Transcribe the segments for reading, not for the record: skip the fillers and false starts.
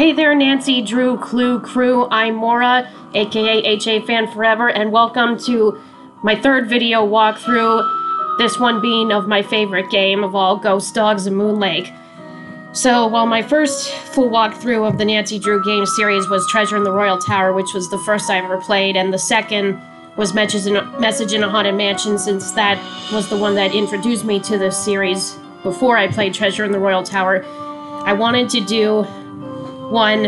Hey there, Nancy, Drew, Clue, Crew. I'm Maura, aka HA Fan Forever, and welcome to my third video walkthrough, this one being of my favorite game of all, Ghost Dogs of Moon Lake. So, while my first full walkthrough of the Nancy Drew game series was Treasure in the Royal Tower, which was the first I've ever played, and the second was Message in a Haunted Mansion, since that was the one that introduced me to the series before I played Treasure in the Royal Tower, I wanted to do one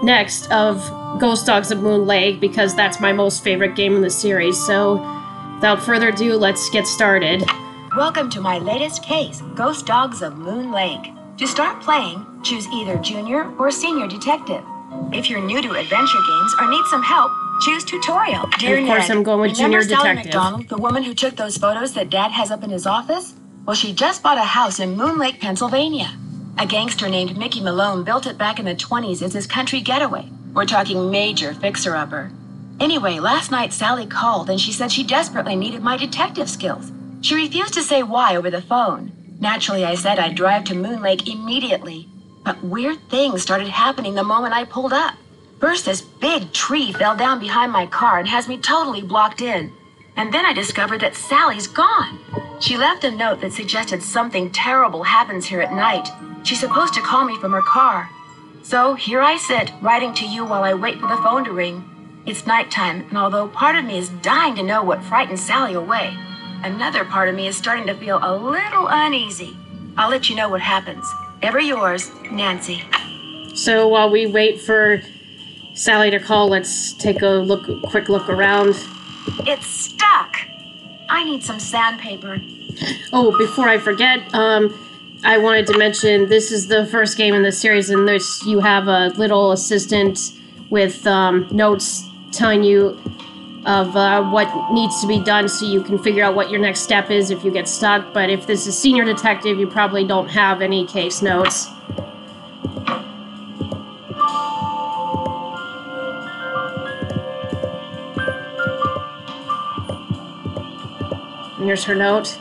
next of Ghost Dogs of Moon Lake because that's my most favorite game in the series. So, without further ado, let's get started. Welcome to my latest case, Ghost Dogs of Moon Lake. To start playing, choose either Junior or Senior Detective. If you're new to adventure games or need some help, choose Tutorial. Dear Ned, of course, I'm going with Junior Detective. Sally McDonald, the woman who took those photos that Dad has up in his office? Well, she just bought a house in Moon Lake, Pennsylvania. A gangster named Mickey Malone built it back in the 20s as his country getaway. We're talking major fixer-upper. Anyway, last night Sally called and she said she desperately needed my detective skills. She refused to say why over the phone. Naturally, I said I'd drive to Moon Lake immediately. But weird things started happening the moment I pulled up. First, this big tree fell down behind my car and has me totally blocked in. And then I discovered that Sally's gone. She left a note that suggested something terrible happens here at night. She's supposed to call me from her car. So here I sit, writing to you while I wait for the phone to ring. It's nighttime, and although part of me is dying to know what frightened Sally away, another part of me is starting to feel a little uneasy. I'll let you know what happens. Ever yours, Nancy. So while we wait for Sally to call, let's take a quick look around. It's stuck. I need some sandpaper. Oh, before I forget, I wanted to mention this is the first game in the series, and you have a little assistant with notes telling you of what needs to be done so you can figure out what your next step is if you get stuck. But if this is Senior Detective, you probably don't have any case notes. And here's her note.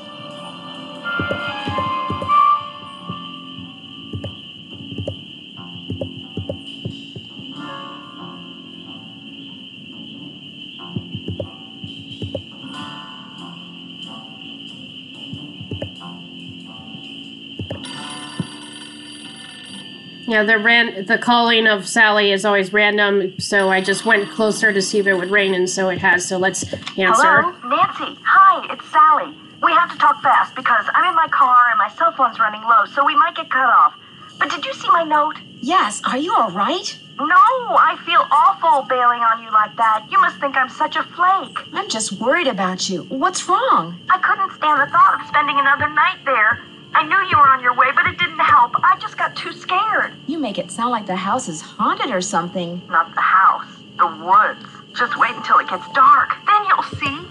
Yeah, the calling of Sally is always random, so I just went closer to see if it would ring, and so it has, so let's answer. Hello? Nancy, hi, it's Sally. We have to talk fast because I'm in my car and my cell phone's running low, so we might get cut off. But did you see my note? Yes, are you all right? No, I feel awful bailing on you like that. You must think I'm such a flake. I'm just worried about you. What's wrong? I couldn't stand the thought of spending another night there. I knew you were on your way, but it didn't help. I just got too scared. You make it sound like the house is haunted or something. Not the house, the woods. Just wait until it gets dark. Then you'll see.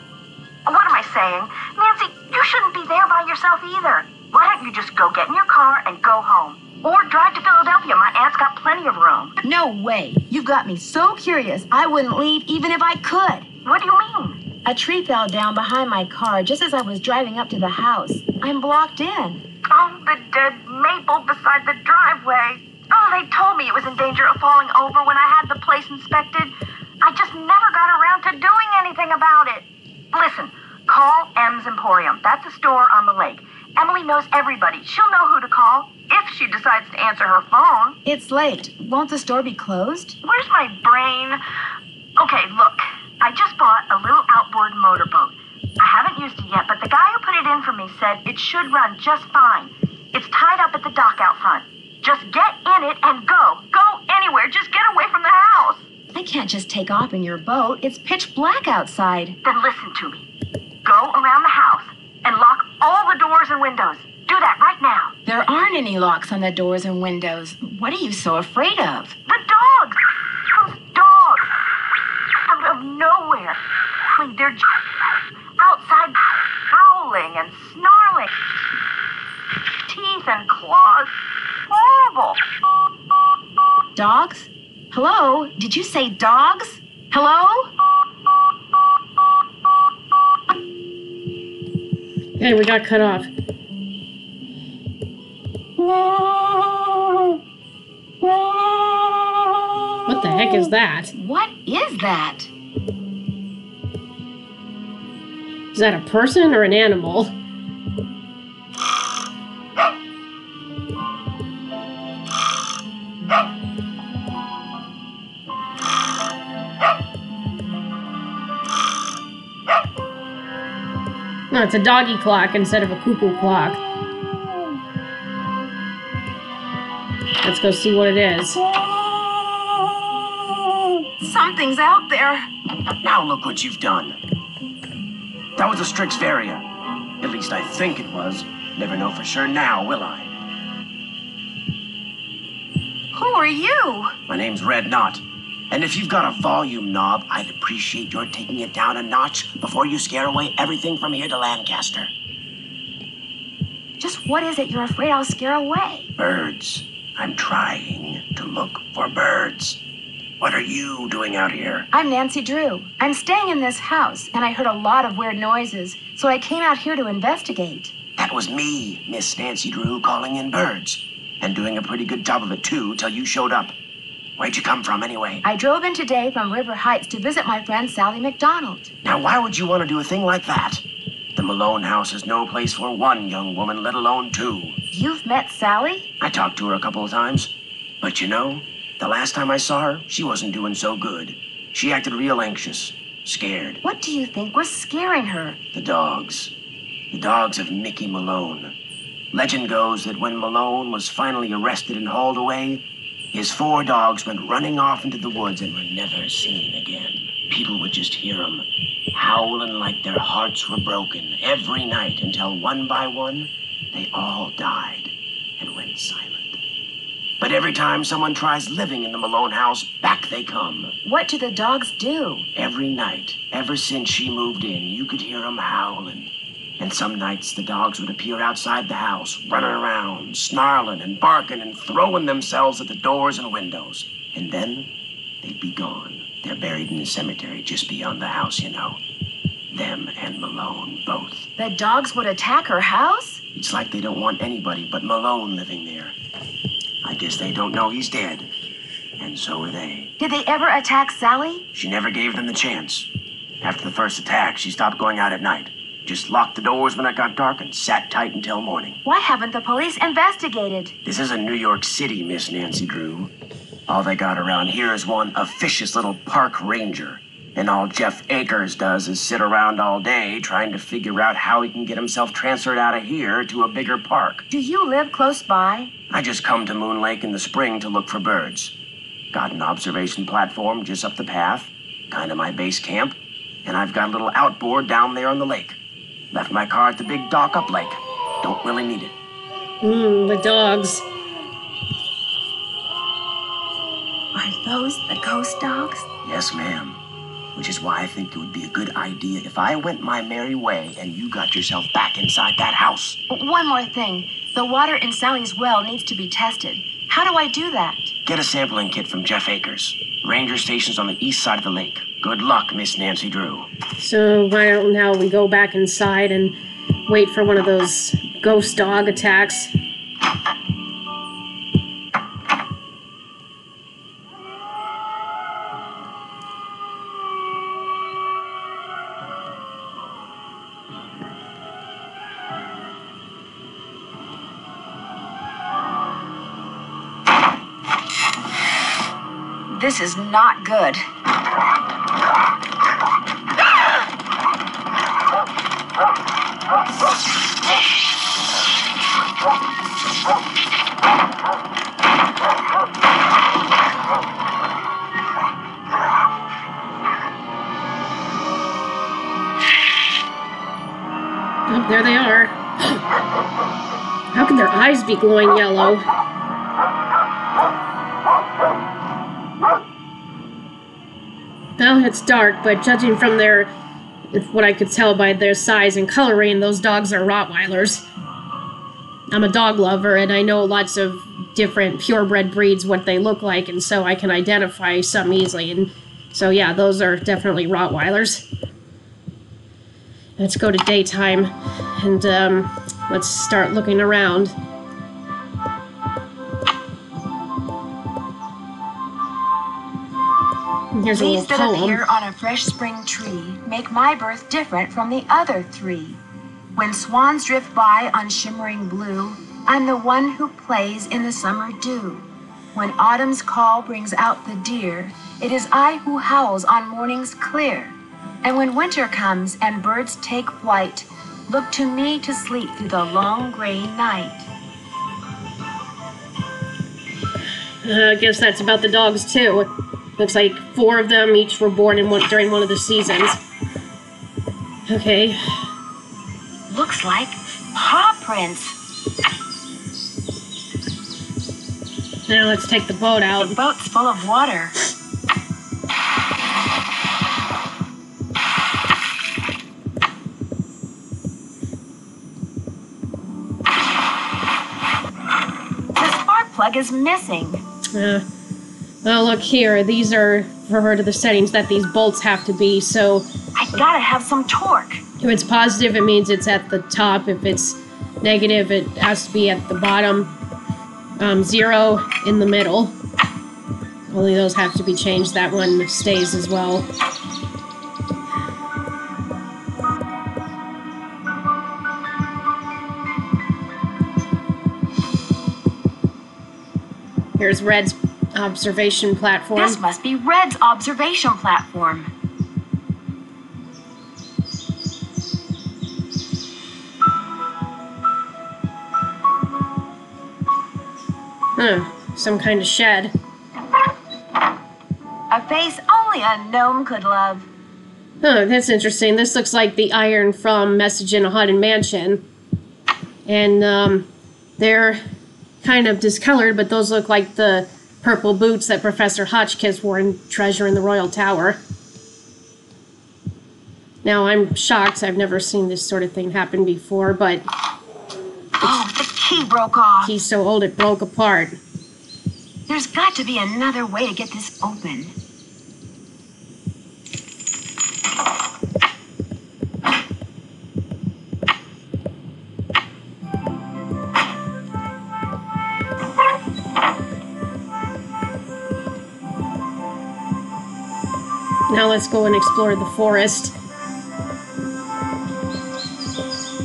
What am I saying? Nancy, you shouldn't be there by yourself either. Why don't you just go get in your car and go home? Or drive to Philadelphia. My aunt's got plenty of room. No way. You've got me so curious, I wouldn't leave even if I could. What do you mean? A tree fell down behind my car just as I was driving up to the house. I'm blocked in. Oh, the dead maple beside the driveway. Oh, they told me it was in danger of falling over when I had the place inspected. I just never got around to doing anything about it. Listen, call M's Emporium. That's a store on the lake. Emily knows everybody. She'll know who to call if she decides to answer her phone. It's late. Won't the store be closed? Where's my brain? Okay, look. I just bought a little outboard motorboat. I haven't used it yet, but the guy who put it in for me said it should run just fine. It's tied up at the dock out front. Just get in it and go. Go anywhere. Just get away from the house. I can't just take off in your boat. It's pitch black outside. Then listen to me. Go around the house and lock all the doors and windows. Do that right now. There aren't any locks on the doors and windows. What are you so afraid of? The dogs. Those dogs. Out of nowhere. They're outside howling and snarling. Teeth and claws. Horrible. Dogs? Hello? Did you say dogs? Hello? Hey, we got cut off. Whoa! Whoa! What the heck is that? What is that? Is that a person or an animal? No, it's a doggy clock instead of a cuckoo clock. Let's go see what it is. Something's out there. Now look what you've done. That was a Strix Varia. At least I think it was. Never know for sure now, will I? Who are you? My name's Red Knot. And if you've got a volume knob, I'd appreciate your taking it down a notch before you scare away everything from here to Lancaster. Just what is it you're afraid I'll scare away? Birds. I'm trying to look for birds. What are you doing out here? I'm Nancy Drew. I'm staying in this house, and I heard a lot of weird noises, so I came out here to investigate. That was me, Miss Nancy Drew, calling in birds. And doing a pretty good job of it, too, till you showed up. Where'd you come from, anyway? I drove in today from River Heights to visit my friend Sally McDonald. Now, why would you want to do a thing like that? The Malone house is no place for one young woman, let alone two. You've met Sally? I talked to her a couple of times. But you know, the last time I saw her, she wasn't doing so good. She acted real anxious, scared. What do you think was scaring her? The dogs. The dogs of Mickey Malone. Legend goes that when Malone was finally arrested and hauled away, his 4 dogs went running off into the woods and were never seen again. People would just hear them, howling like their hearts were broken every night until one by one, they all died and went silent. But every time someone tries living in the Malone house, back they come. What do the dogs do? Every night, ever since she moved in, you could hear them howling. And some nights the dogs would appear outside the house, running around, snarling and barking and throwing themselves at the doors and windows. And then they'd be gone. They're buried in the cemetery just beyond the house, you know. Them and Malone, both. The dogs would attack her house? It's like they don't want anybody but Malone living there. I guess they don't know he's dead. And so are they. Did they ever attack Sally? She never gave them the chance. After the first attack, she stopped going out at night. Just locked the doors when it got dark and sat tight until morning. Why haven't the police investigated? This isn't New York City, Miss Nancy Drew. All they got around here is one officious little park ranger. And all Jeff Akers does is sit around all day trying to figure out how he can get himself transferred out of here to a bigger park. Do you live close by? I just come to Moon Lake in the spring to look for birds. Got an observation platform just up the path, kind of my base camp, and I've got a little outboard down there on the lake. Left my car at the big dock up lake. Don't really need it. The dogs. Are those the ghost dogs? Yes, ma'am. Which is why I think it would be a good idea if I went my merry way and you got yourself back inside that house. One more thing. The water in Sally's well needs to be tested. How do I do that? Get a sampling kit from Jeff Akers. Ranger station's on the east side of the lake. Good luck, Miss Nancy Drew. So why don't now we go back inside and wait for one of those ghost dog attacks? This is not good. Oh, there they are. How can their eyes be glowing yellow? Well, it's dark, but judging from what I could tell by their size and coloring, those dogs are Rottweilers. I'm a dog lover, and I know lots of different purebred breeds, what they look like, and so I can identify some easily. And so, yeah, those are definitely Rottweilers. Let's go to daytime, and let's start looking around. Here's a Leaves little that poem. appear on a fresh spring tree make my birth different from the other three. When swans drift by on shimmering blue, I'm the one who plays in the summer dew. When autumn's call brings out the deer, it is I who howls on mornings clear. And when winter comes and birds take flight, look to me to sleep through the long gray night. I guess that's about the dogs too. Looks like 4 of them, each were born during one of the seasons. Okay. Looks like paw prints. Now let's take the boat out. The boat's full of water. The spark plug is missing. Oh, look here. These are for her to the settings that these bolts have to be, so I gotta have some torque. if it's positive, it means it's at the top. If it's negative, it has to be at the bottom. 0 in the middle. Only those have to be changed. That one stays as well. Here's Red's observation platform. This must be Red's observation platform. Some kind of shed. A face only a gnome could love. Oh, that's interesting. This looks like the iron from Message in a Haunted Mansion. And they're kind of discolored, but those look like the purple boots that Professor Hotchkiss wore in Treasure in the Royal Tower. Now, I'm shocked. I've never seen this sort of thing happen before, but Oh, the key broke off. he's so old it broke apart. There's got to be another way to get this open. Now let's go and explore the forest.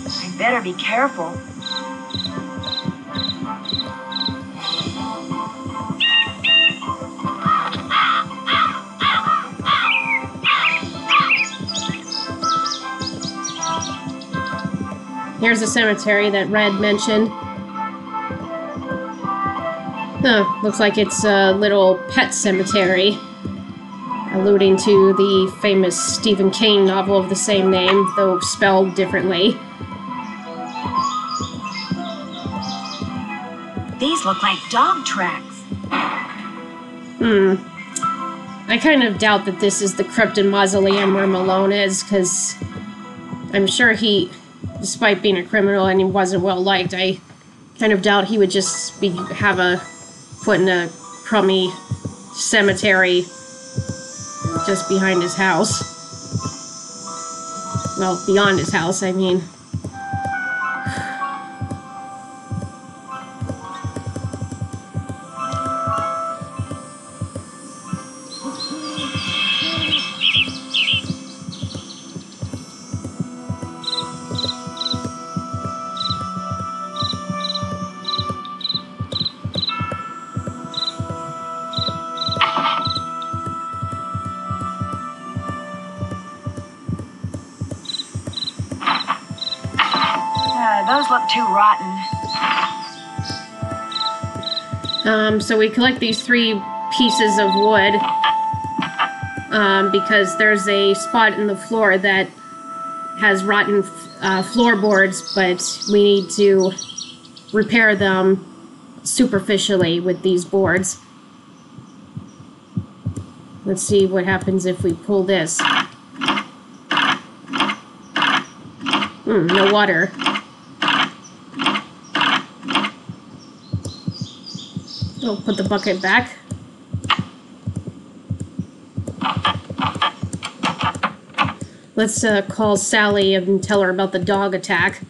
I better be careful. Here's a cemetery that Red mentioned. Looks like it's a little pet cemetery, alluding to the famous Stephen King novel of the same name, though spelled differently. These look like dog tracks. I kind of doubt that this is the cryptid mausoleum where Malone is, because I'm sure he, despite being a criminal and he wasn't well liked, I kind of doubt he would just have a put in a crummy cemetery just behind his house. Well, beyond his house, I mean. Those look too rotten. So we collect these 3 pieces of wood because there's a spot in the floor that has rotten floorboards, but we need to repair them superficially with these boards. Let's see what happens if we pull this. No water. I'll put the bucket back. Let's call Sally and tell her about the dog attack.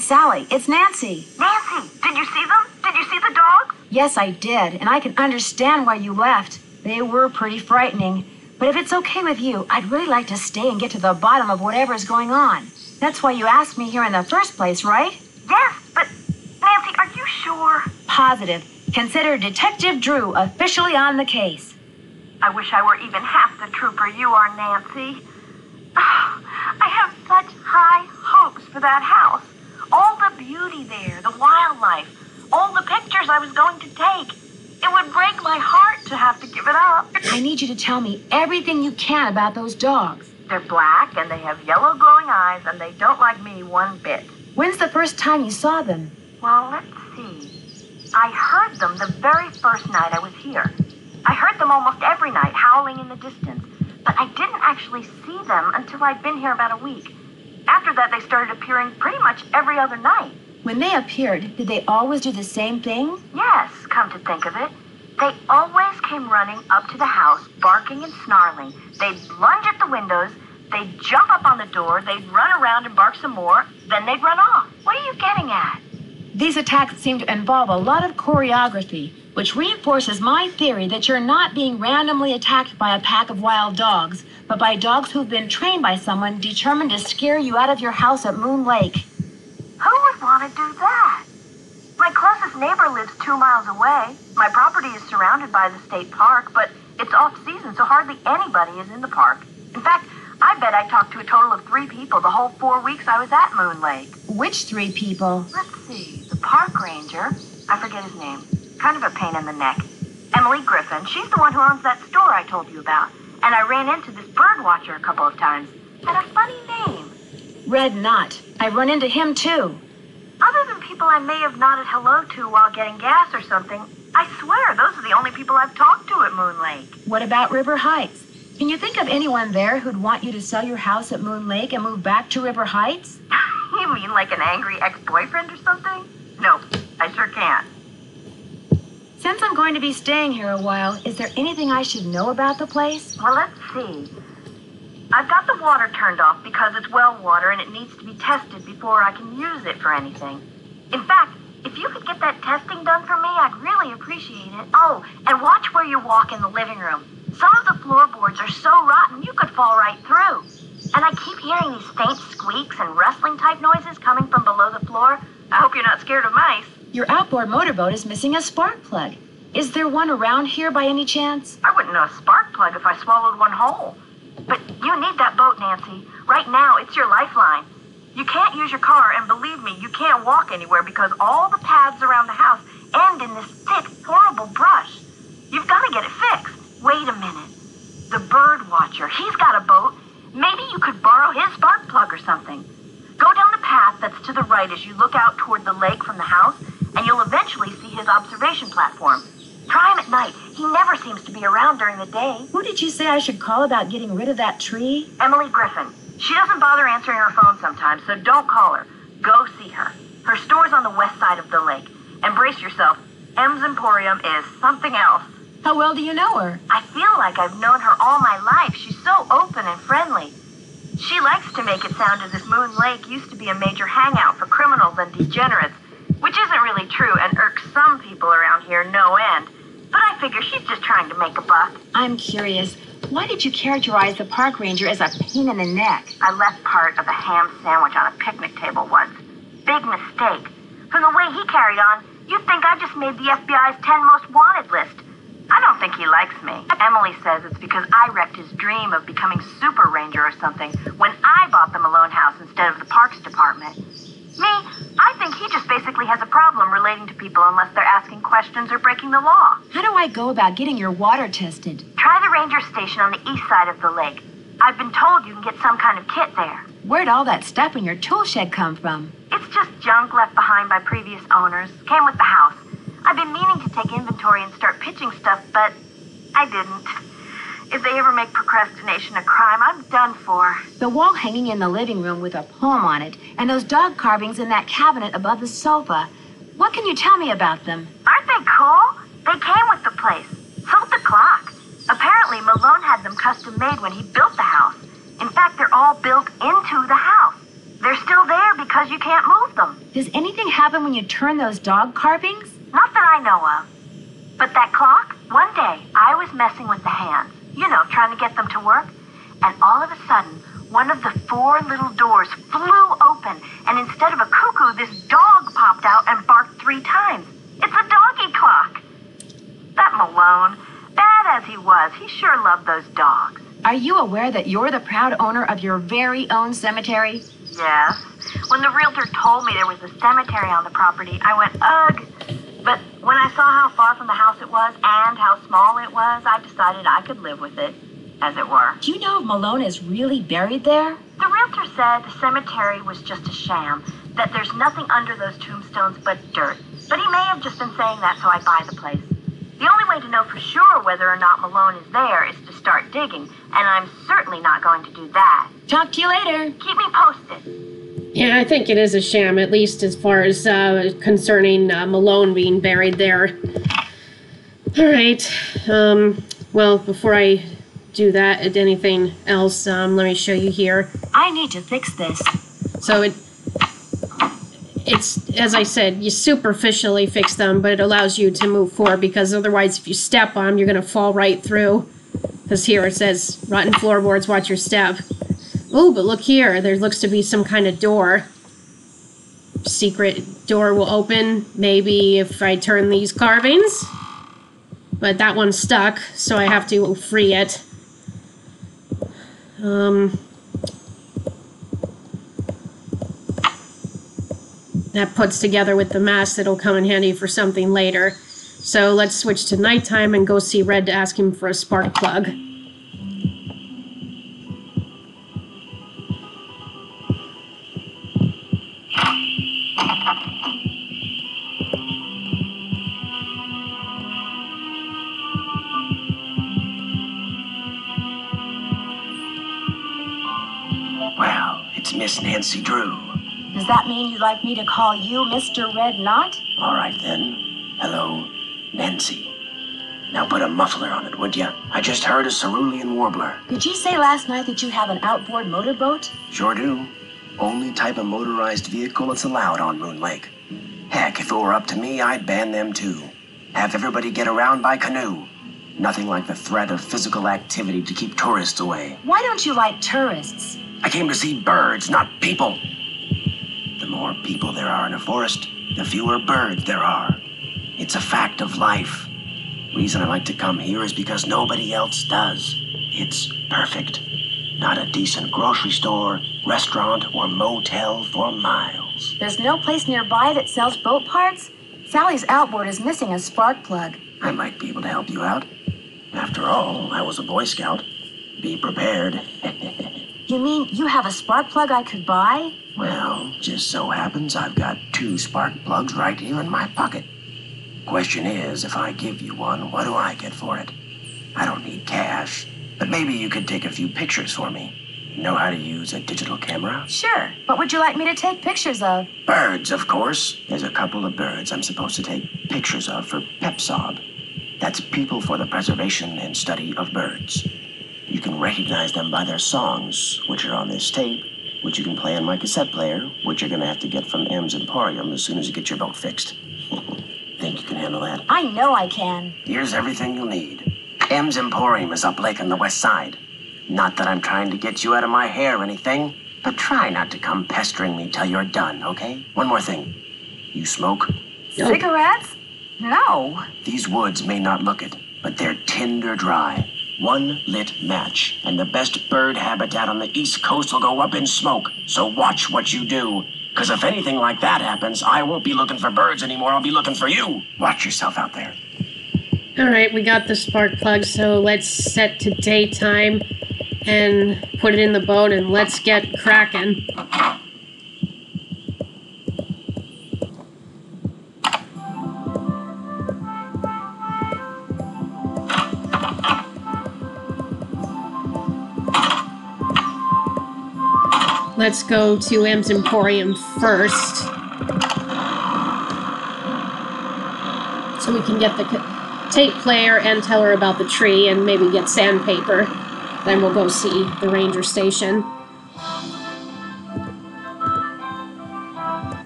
Sally. It's Nancy. Nancy, did you see them? Did you see the dogs? Yes, I did, and I can understand why you left. They were pretty frightening. But if it's okay with you, I'd really like to stay and get to the bottom of whatever's going on. That's why you asked me here in the first place, right? Yes, but Nancy, are you sure? Positive. Consider Detective Drew officially on the case. I wish I were even half the trooper you are, Nancy. I have such high hopes for that house. All the beauty there, the wildlife, all the pictures I was going to take. It would break my heart to have to give it up. I need you to tell me everything you can about those dogs. They're black, and they have yellow glowing eyes, and they don't like me one bit. When's the first time you saw them? Well, let's see. I heard them the very first night I was here. I heard them almost every night, howling in the distance. But I didn't actually see them until I'd been here about a week. After that, they started appearing pretty much every other night. When they appeared, did they always do the same thing? Yes, come to think of it. They always came running up to the house, barking and snarling. They'd lunge at the windows, they'd jump up on the door, they'd run around and bark some more, then they'd run off. What are you getting at? These attacks seem to involve a lot of choreography, which reinforces my theory that you're not being randomly attacked by a pack of wild dogs, but by dogs who've been trained by someone determined to scare you out of your house at Moon Lake. Who would want to do that? My closest neighbor lives 2 miles away. My property is surrounded by the state park, but it's off-season, so hardly anybody is in the park. In fact, I bet I talked to a total of 3 people the whole 4 weeks I was at Moon Lake. Which 3 people? Let's see. The park ranger, I forget his name. Kind of a pain in the neck. Emily Griffin, she's the one who owns that store I told you about. And I ran into this bird watcher a couple of times. Had a funny name. Red Knot. I run into him too. Other than people I may have nodded hello to while getting gas or something, I swear those are the only people I've talked to at Moon Lake. What about River Heights? Can you think of anyone there who'd want you to sell your house at Moon Lake and move back to River Heights? You mean like an angry ex-boyfriend or something? No, I sure can't. Since I'm going to be staying here a while, is there anything I should know about the place? Well, let's see. I've got the water turned off because it's well water and it needs to be tested before I can use it for anything. In fact, if you could get that testing done for me, I'd really appreciate it. Oh, and watch where you walk in the living room. Some of the floorboards are so rotten you could fall right through. And I keep hearing these faint squeaks and rustling type noises coming from below the floor. I hope you're not scared of mice. Your outboard motorboat is missing a spark plug. Is there one around here by any chance? I wouldn't know a spark plug if I swallowed one whole. But you need that boat, Nancy. Right now, it's your lifeline. You can't use your car, and believe me, you can't walk anywhere because all the paths around the house end in this thick, horrible brush. You've got to get it fixed. Wait a minute. The bird watcher, he's got a boat. Maybe you could borrow his spark plug or something. Go down the path that's to the right as you look out toward the lake from the house, and you'll eventually see his observation platform. Try him at night. He never seems to be around during the day. Who did you say I should call about getting rid of that tree? Emily Griffin. She doesn't bother answering her phone sometimes, so don't call her. Go see her. Her store's on the west side of the lake. And brace yourself. M's Emporium is something else. How well do you know her? I feel like I've known her all my life. She's so open and friendly. She likes to make it sound as if Moon Lake used to be a major hangout for criminals and degenerates, which isn't really true and irks some people around here no end. But I figure she's just trying to make a buck. I'm curious. Why did you characterize the park ranger as a pain in the neck? I left part of a ham sandwich on a picnic table once. Big mistake. From the way he carried on, you'd think I just made the FBI's 10 most wanted list. I don't think he likes me. Emily says it's because I wrecked his dream of becoming super ranger or something when I bought the Malone house instead of the parks department. Me, I think he just basically has a problem relating to people unless they're asking questions or breaking the law. How do I go about getting your water tested? Try the ranger station on the east side of the lake. I've been told you can get some kind of kit there. Where'd all that stuff in your tool shed come from? It's just junk left behind by previous owners. Came with the house. I've been meaning to take inventory and start pitching stuff, but I didn't. If they ever make procrastination a crime, I'm done for. The wall hanging in the living room with a poem on it, and those dog carvings in that cabinet above the sofa. What can you tell me about them? Aren't they cool? They came with the place. Sold the clock. Apparently, Malone had them custom made when he built the house. In fact, they're all built into the house. They're still there because you can't move them. Does anything happen when you turn those dog carvings? Not that I know of. But that clock, one day, I was messing with the hands. You know, trying to get them to work. And all of a sudden, one of the 4 little doors flew open. And instead of a cuckoo, this dog popped out and barked 3 times. It's a doggy clock. That Malone, bad as he was, he sure loved those dogs. Are you aware that you're the proud owner of your very own cemetery? Yes. When the realtor told me there was a cemetery on the property, I went, ugh. But when I saw how far from the house it was and how small it was, I decided I could live with it, as it were. Do you know if Malone is really buried there? The realtor said the cemetery was just a sham, that there's nothing under those tombstones but dirt. But he may have just been saying that so I'd buy the place. The only way to know for sure whether or not Malone is there is to start digging, and I'm certainly not going to do that. Talk to you later. Keep me posted. Yeah, I think it is a sham, at least as far as concerning Malone being buried there. Alright, well, before I do that, anything else, let me show you here. I need to fix this. So it's, as I said, you superficially fix them, but it allows you to move forward, because otherwise if you step on them, you're going to fall right through. Because here it says, rotten floorboards, watch your step. Oh, but look here, there looks to be some kind of door. Secret door will open, maybe if I turn these carvings. But that one's stuck, so I have to free it. That puts together with the mask that'll come in handy for something later. So let's switch to nighttime and go see Red to ask him for a spark plug. Well, it's Miss Nancy Drew. Does that mean you'd like me to call you Mr. Red Knot? All right, then. Hello, Nancy. Now put a muffler on it, would you? I just heard a cerulean warbler. Did you say last night that you have an outboard motorboat? Sure do. Only type of motorized vehicle that's allowed on Moon Lake. Heck, if it were up to me, I'd ban them too. Have everybody get around by canoe. Nothing like the threat of physical activity to keep tourists away. Why don't you like tourists? I came to see birds, not people. The more people there are in a forest, the fewer birds there are. It's a fact of life. Reason I like to come here is because nobody else does. It's perfect. Not a decent grocery store, restaurant, or motel for miles. There's no place nearby that sells boat parts? Sally's outboard is missing a spark plug. I might be able to help you out. After all, I was a Boy Scout. Be prepared. You mean you have a spark plug I could buy? Well, just so happens I've got 2 spark plugs right here in my pocket. Question is, if I give you one, what do I get for it? I don't need cash, but maybe you could take a few pictures for me. Know how to use a digital camera? Sure. What would you like me to take pictures of? Birds, of course. There's a couple of birds I'm supposed to take pictures of for PEPSOB. That's People for the Preservation and Study of Birds. You can recognize them by their songs, which are on this tape, which you can play on my cassette player, which you're going to have to get from M's Emporium as soon as you get your boat fixed. Think you can handle that? I know I can. Here's everything you'll need. M's Emporium is up lake on the west side. Not that I'm trying to get you out of my hair or anything, but try not to come pestering me till you're done, okay? One more thing. You smoke? Nope. Cigarettes? No. These woods may not look it, but they're tinder dry. One lit match, and the best bird habitat on the East Coast will go up in smoke. So watch what you do. Because if anything like that happens, I won't be looking for birds anymore. I'll be looking for you. Watch yourself out there. Alright, we got the spark plug, so let's set to daytime and put it in the boat and let's get cracking. Let's go to M's Emporium first, so we can get the tape player and tell her about the tree and maybe get sandpaper. Then we'll go see the ranger station.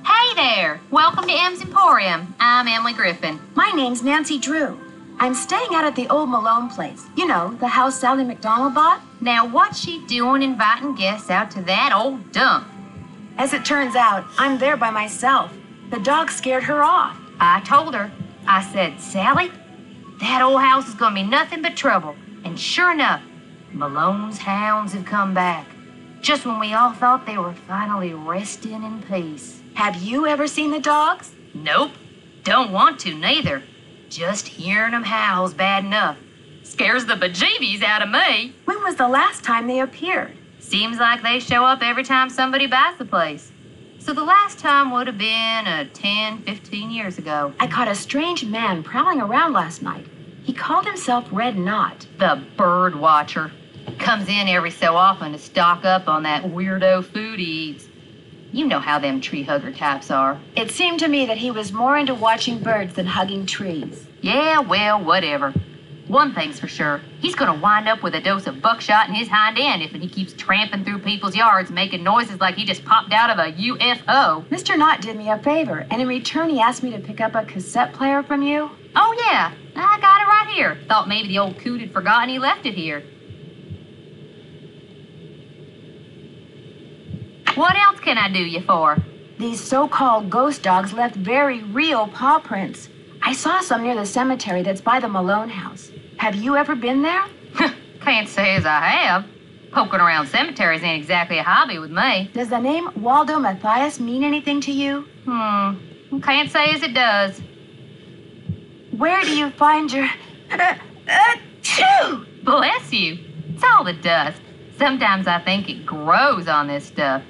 Hey there! Welcome to M's Emporium. I'm Emily Griffin. My name's Nancy Drew. I'm staying out at the old Malone place. You know, the house Sally McDonald bought. Now, what's she doing inviting guests out to that old dump? As it turns out, I'm there by myself. The dog scared her off. I told her. I said, Sally, that old house is going to be nothing but trouble. And sure enough, Malone's hounds have come back. Just when we all thought they were finally resting in peace. Have you ever seen the dogs? Nope. Don't want to, neither. Just hearing them howl's bad enough. Scares the bejeebies out of me. When was the last time they appeared? Seems like they show up every time somebody buys the place. So the last time would have been 10, 15 years ago. I caught a strange man prowling around last night. He called himself Red Knot. The bird watcher. Comes in every so often to stock up on that weirdo food he eats. You know how them tree hugger types are. It seemed to me that he was more into watching birds than hugging trees. Yeah, well, whatever. One thing's for sure. He's going to wind up with a dose of buckshot in his hind end if he keeps tramping through people's yards making noises like he just popped out of a UFO. Mr. Knott did me a favor, and in return he asked me to pick up a cassette player from you. Oh, yeah. I got it right here. Thought maybe the old coot had forgotten he left it here. What else can I do you for? These so-called ghost dogs left very real paw prints. I saw some near the cemetery that's by the Malone house. Have you ever been there? Can't say as I have. Poking around cemeteries ain't exactly a hobby with me. Does the name Waldo Matthias mean anything to you? Can't say as it does. Where do you find your... Achoo! Bless you. It's all the dust. Sometimes I think it grows on this stuff.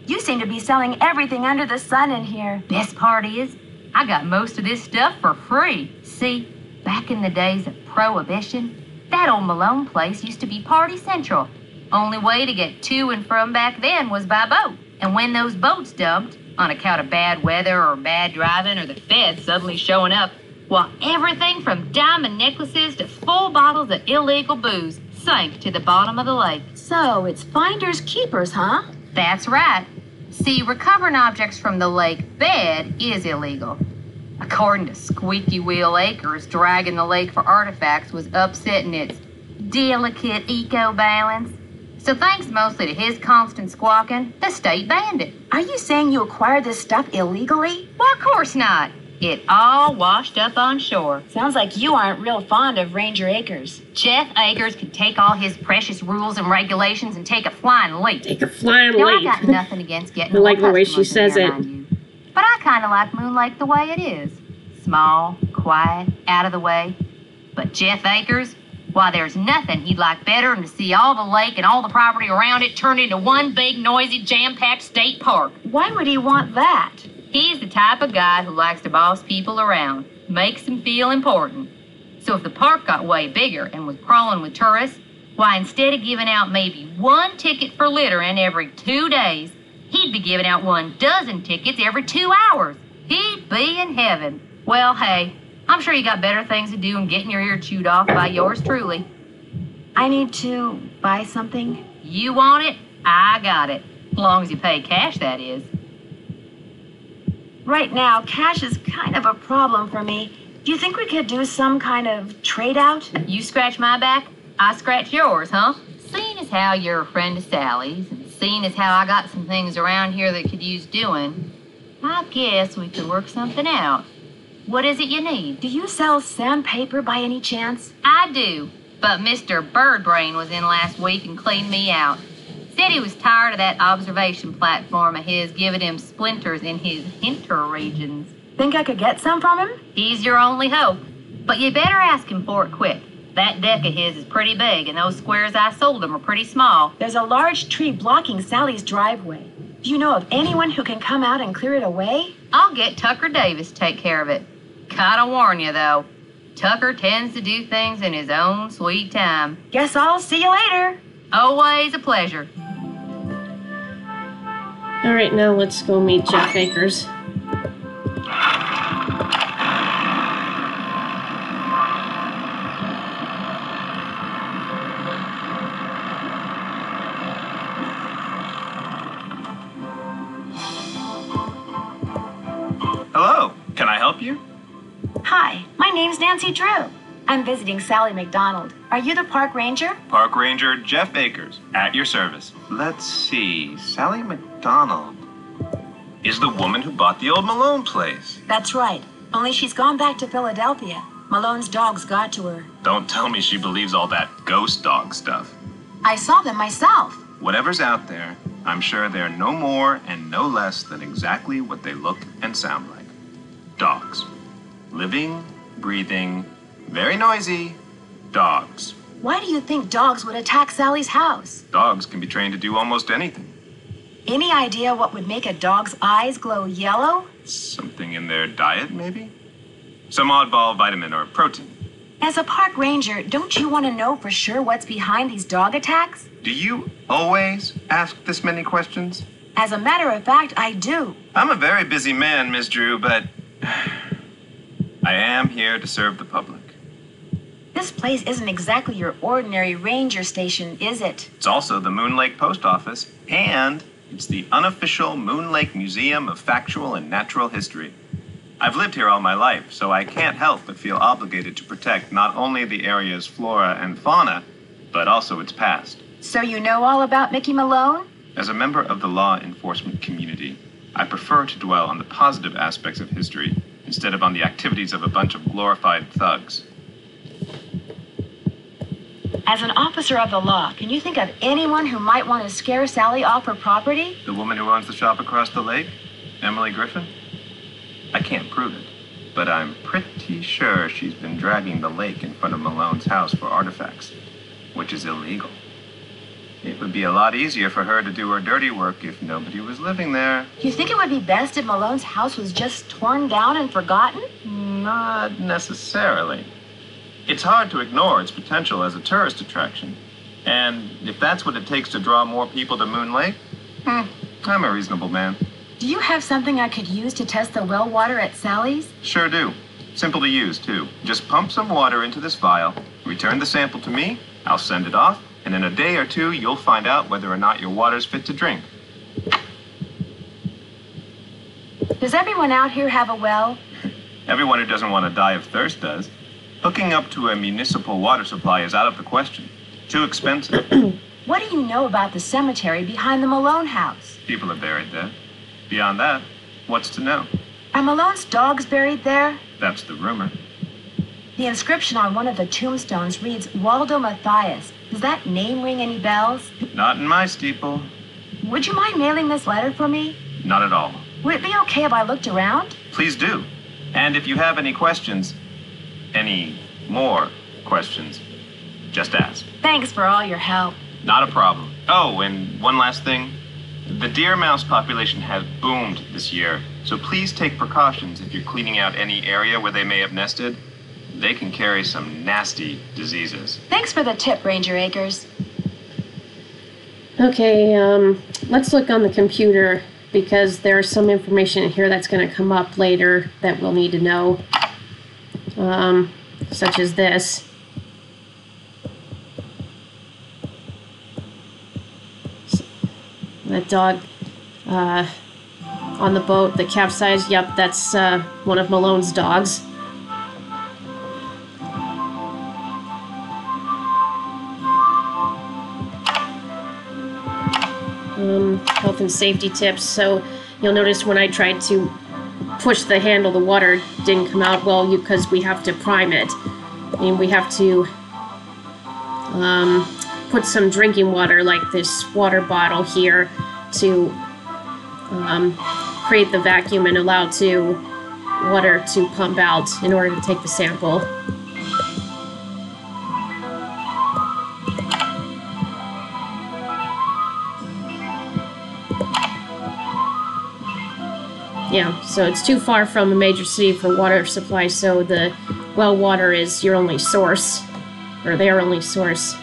You seem to be selling everything under the sun in here. Best part is, I got most of this stuff for free. See, back in the days of Prohibition, that old Malone place used to be party central. Only way to get to and from back then was by boat. And when those boats dumped, on account of bad weather or bad driving or the feds suddenly showing up, well, everything from diamond necklaces to full bottles of illegal booze sank to the bottom of the lake. So it's finders keepers, huh? That's right. See, recovering objects from the lake bed is illegal. According to Squeaky Wheel Acres, dragging the lake for artifacts was upsetting its delicate eco-balance. So thanks mostly to his constant squawking, the state banned it. Are you saying you acquired this stuff illegally? Well, of course not. It all washed up on shore. Sounds like you aren't real fond of Ranger Acres. Jeff Akers could take all his precious rules and regulations and take a flying leap. Take a flying Now, leap. I got nothing against getting I like more the way she customers in says here, it. mind you. But I kind of like Moon Lake the way it is. Small, quiet, out of the way. But Jeff Akers, why, there's nothing he'd like better than to see all the lake and all the property around it turned into one big, noisy, jam-packed state park. Why would he want that? He's the type of guy who likes to boss people around, makes them feel important. So if the park got way bigger and was crawling with tourists, why, instead of giving out maybe one ticket for littering every 2 days, he'd be giving out 12 tickets every 2 hours. He'd be in heaven. Well, hey, I'm sure you got better things to do than getting your ear chewed off by yours truly. I need to buy something. You want it? I got it. As long as you pay cash, that is. Right now, cash is kind of a problem for me. Do you think we could do some kind of trade-out? You scratch my back, I scratch yours, huh? Seeing as how you're a friend of Sally's, and seeing as how I got some things around here that could use doing, I guess we could work something out. What is it you need? Do you sell sandpaper by any chance? I do, but Mr. Birdbrain was in last week and cleaned me out. Said he was tired of that observation platform of his giving him splinters in his hinter regions. Think I could get some from him? He's your only hope, but you better ask him for it quick. That deck of his is pretty big, and those squares I sold him are pretty small. There's a large tree blocking Sally's driveway. Do you know of anyone who can come out and clear it away? I'll get Tucker Davis to take care of it. Gotta warn you, though. Tucker tends to do things in his own sweet time. Guess I'll see you later. Always a pleasure. All right, now let's go meet Jeff Akers. help you? Hi, my name's Nancy Drew. I'm visiting Sally McDonald. Are you the park ranger? Park Ranger Jeff Akers, at your service. Let's see, Sally McDonald is the woman who bought the old Malone place. That's right. Only she's gone back to Philadelphia. Malone's dogs got to her. Don't tell me she believes all that ghost dog stuff. I saw them myself. Whatever's out there, I'm sure they're no more and no less than exactly what they look and sound like. Dogs. Living, breathing, very noisy dogs. Why do you think dogs would attack Sally's house? Dogs can be trained to do almost anything. Any idea what would make a dog's eyes glow yellow? Something in their diet, maybe? Some oddball vitamin or protein. As a park ranger, don't you want to know for sure what's behind these dog attacks? Do you always ask this many questions? As a matter of fact, I do. I'm a very busy man, Miss Drew, but I am here to serve the public. This place isn't exactly your ordinary ranger station, is it? It's also the Moon Lake Post Office, and it's the unofficial Moon Lake Museum of Factual and Natural History. I've lived here all my life, so I can't help but feel obligated to protect not only the area's flora and fauna, but also its past. So you know all about Mickey Malone? As a member of the law enforcement community, I prefer to dwell on the positive aspects of history instead of on the activities of a bunch of glorified thugs. As an officer of the law, can you think of anyone who might want to scare Sally off her property? The woman who owns the shop across the lake? Emily Griffin? I can't prove it, but I'm pretty sure she's been dragging the lake in front of Malone's house for artifacts, which is illegal. It would be a lot easier for her to do her dirty work if nobody was living there. You think it would be best if Malone's house was just torn down and forgotten? Not necessarily. It's hard to ignore its potential as a tourist attraction. And if that's what it takes to draw more people to Moon Lake, I'm a reasonable man. Do you have something I could use to test the well water at Sally's? Sure do. Simple to use, too. Just pump some water into this vial, return the sample to me, I'll send it off, and in a day or two, you'll find out whether or not your water's fit to drink. Does everyone out here have a well? Everyone who doesn't want to die of thirst does. Hooking up to a municipal water supply is out of the question. Too expensive. What do you know about the cemetery behind the Malone house? People are buried there. Beyond that, what's to know? Are Malone's dogs buried there? That's the rumor. The inscription on one of the tombstones reads Waldo Matthias. Does that name ring any bells? Not in my steeple. Would you mind mailing this letter for me? Not at all. Would it be okay if I looked around? Please do. And if you have any questions, any more questions, just ask. Thanks for all your help. Not a problem. Oh, and one last thing. The deer mouse population has boomed this year, so please take precautions if you're cleaning out any area where they may have nested. They can carry some nasty diseases. Thanks for the tip, Ranger Akers. Okay, let's look on the computer because there's some information in here that's going to come up later that we'll need to know, such as this. That dog on the boat that capsized, yep, that's one of Malone's dogs. Health and safety tips. So you'll notice when I tried to push the handle, the water didn't come out well because we have to prime it. I mean, we have to put some drinking water, like this water bottle here, to create the vacuum and allow water to pump out in order to take the sample. Yeah, so it's too far from a major city for water supply, so the well water is your only source, or their only source.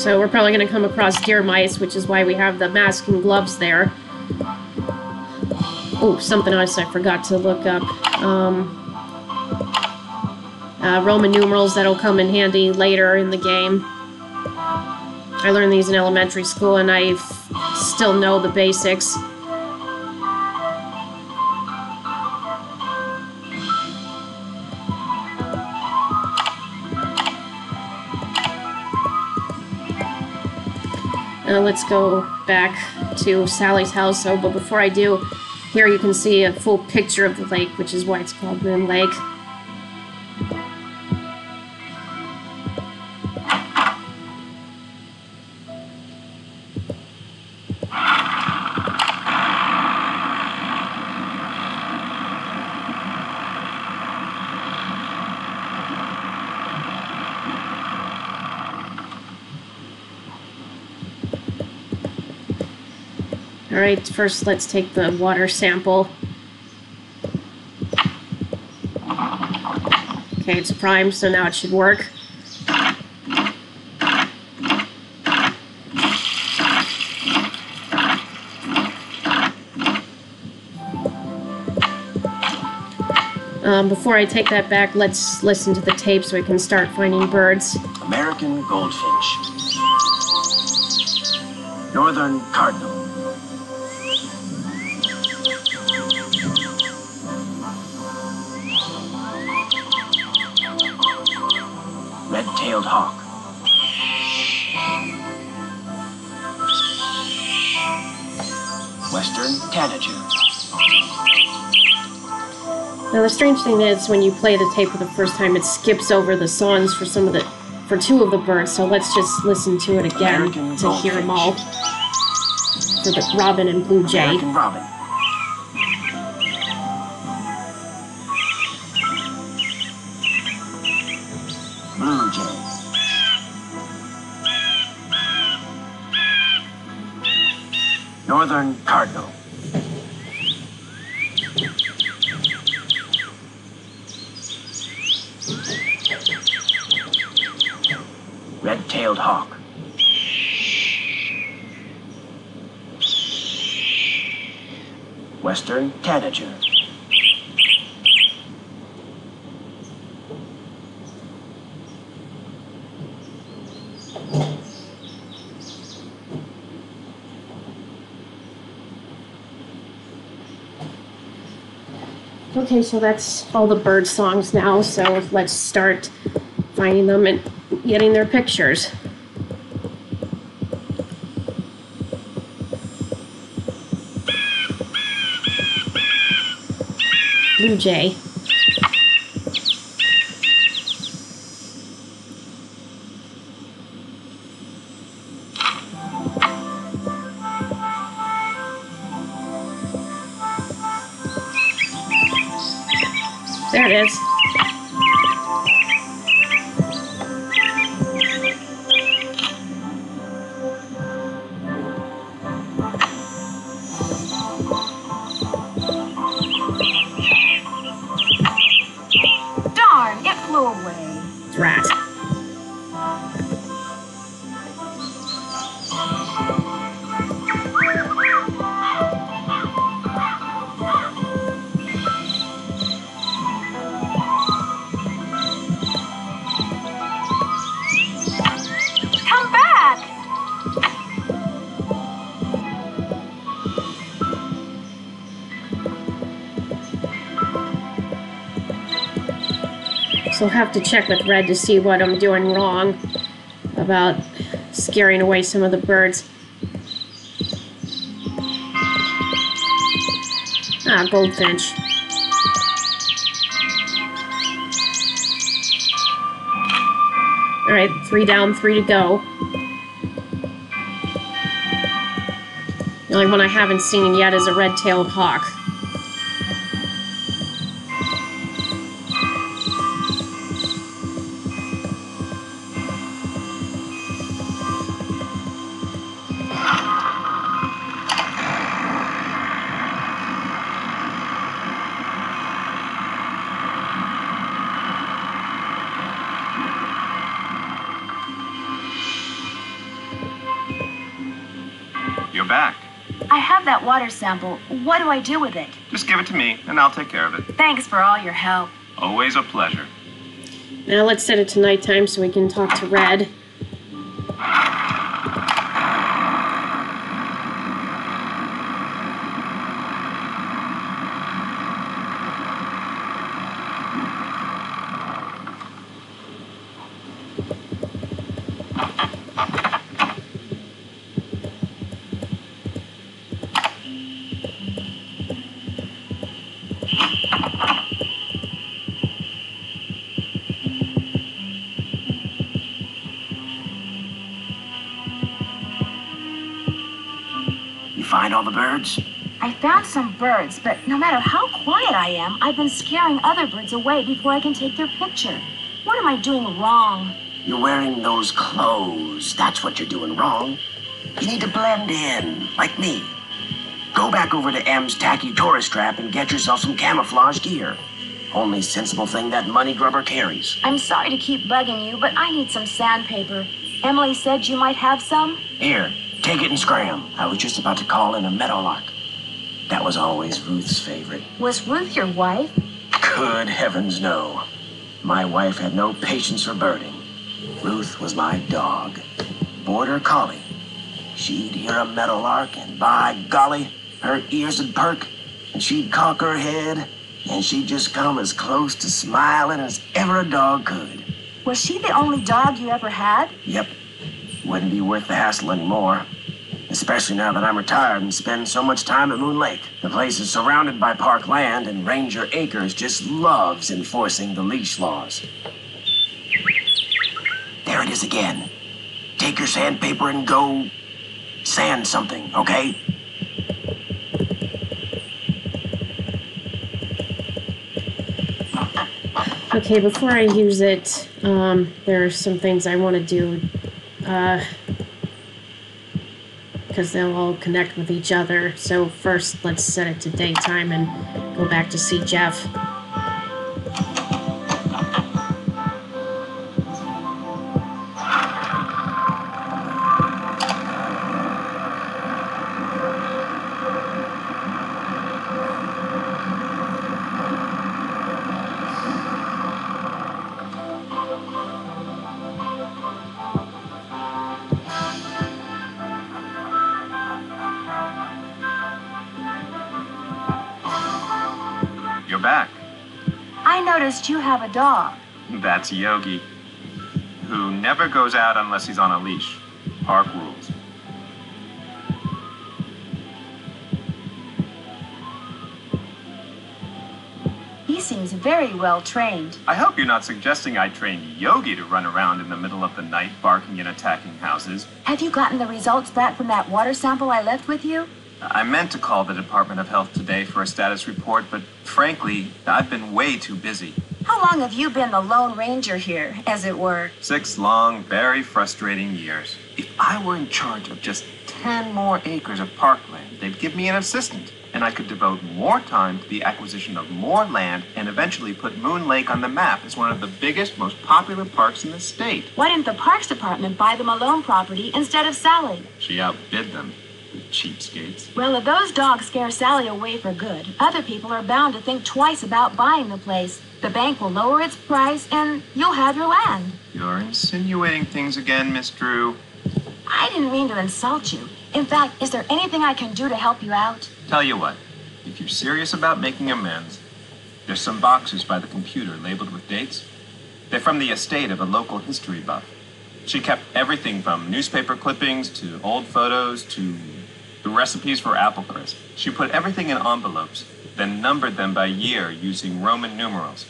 So we're probably going to come across deer mice, which is why we have the mask and gloves there. Oh, something else I forgot to look up. Roman numerals that'll come in handy later in the game. I learned these in elementary school and I still know the basics. Let's go back to Sally's house. So, but before I do, here you can see a full picture of the lake, which is why it's called Moon Lake. Alright, first let's take the water sample. Okay, it's primed, so now it should work. Before I take that back, let's listen to the tape so we can start finding birds. American goldfinch. Northern cardinal. Red-tailed hawk. Western tanager. Now the strange thing is, when you play the tape for the first time, it skips over the songs for two of the birds. So let's just listen to it again American to hear them all. For the robin and blue jay. American robin. Blue jay. Northern cardinal. Red-tailed hawk. Western tanager. Okay, so that's all the bird songs now, so let's start finding them and getting their pictures. Blue jay. There it is. Darn, it flew away. Rat. Come back! So I'll have to check with Red to see what I'm doing wrong about scaring away some of the birds. Ah, goldfinch. Alright, 3 down, 3 to go. The only one I haven't seen yet is a red-tailed hawk. You're back. I have that water sample. What do I do with it? Just give it to me, and I'll take care of it. Thanks for all your help. Always a pleasure. Now let's set it to nighttime so we can talk to Red. Find all the birds? I found some birds, but no matter how quiet I am, I've been scaring other birds away before I can take their picture. What am I doing wrong? You're wearing those clothes. That's what you're doing wrong. You need to blend in, like me. Go back over to M's tacky tourist trap and get yourself some camouflage gear. Only sensible thing that money grubber carries. I'm sorry to keep bugging you, but I need some sandpaper. Emily said you might have some. Here, take it and scram. I was just about to call in a meadowlark. That was always Ruth's favorite. Was Ruth your wife? Good heavens, no. My wife had no patience for birding. Ruth was my dog. Border collie. She'd hear a meadowlark, and by golly, her ears would perk, and she'd cock her head, and she'd just come as close to smiling as ever a dog could. Was she the only dog you ever had? Yep. Wouldn't be worth the hassle anymore. Especially now that I'm retired and spend so much time at Moon Lake. The place is surrounded by park land, and Ranger Acres just loves enforcing the leash laws. There it is again. Take your sandpaper and go sand something, okay? Okay, before I use it, there are some things I want to do, because they'll all connect with each other. So first, let's set it to daytime and go back to see Jeff. Back. I noticed you have a dog. That's Yogi, who never goes out unless he's on a leash. Park rules. He seems very well trained. I hope you're not suggesting I train Yogi to run around in the middle of the night barking and attacking houses. Have you gotten the results back from that water sample I left with you? I meant to call the Department of Health today for a status report, but frankly, I've been way too busy. How long have you been the Lone Ranger here, as it were? 6 long, very frustrating years. If I were in charge of just 10 more acres of parkland, they'd give me an assistant, and I could devote more time to the acquisition of more land and eventually put Moon Lake on the map as one of the biggest, most popular parks in the state. Why didn't the Parks Department buy the Malone property instead of Sally? She outbid them. Cheapskates. Well, if those dogs scare Sally away for good, other people are bound to think twice about buying the place. The bank will lower its price, and you'll have your land. You're insinuating things again, Miss Drew. I didn't mean to insult you. In fact, is there anything I can do to help you out? Tell you what, if you're serious about making amends, there's some boxes by the computer labeled with dates. They're from the estate of a local history buff. She kept everything from newspaper clippings to old photos to the recipes for apple crisp. She put everything in envelopes, then numbered them by year using Roman numerals.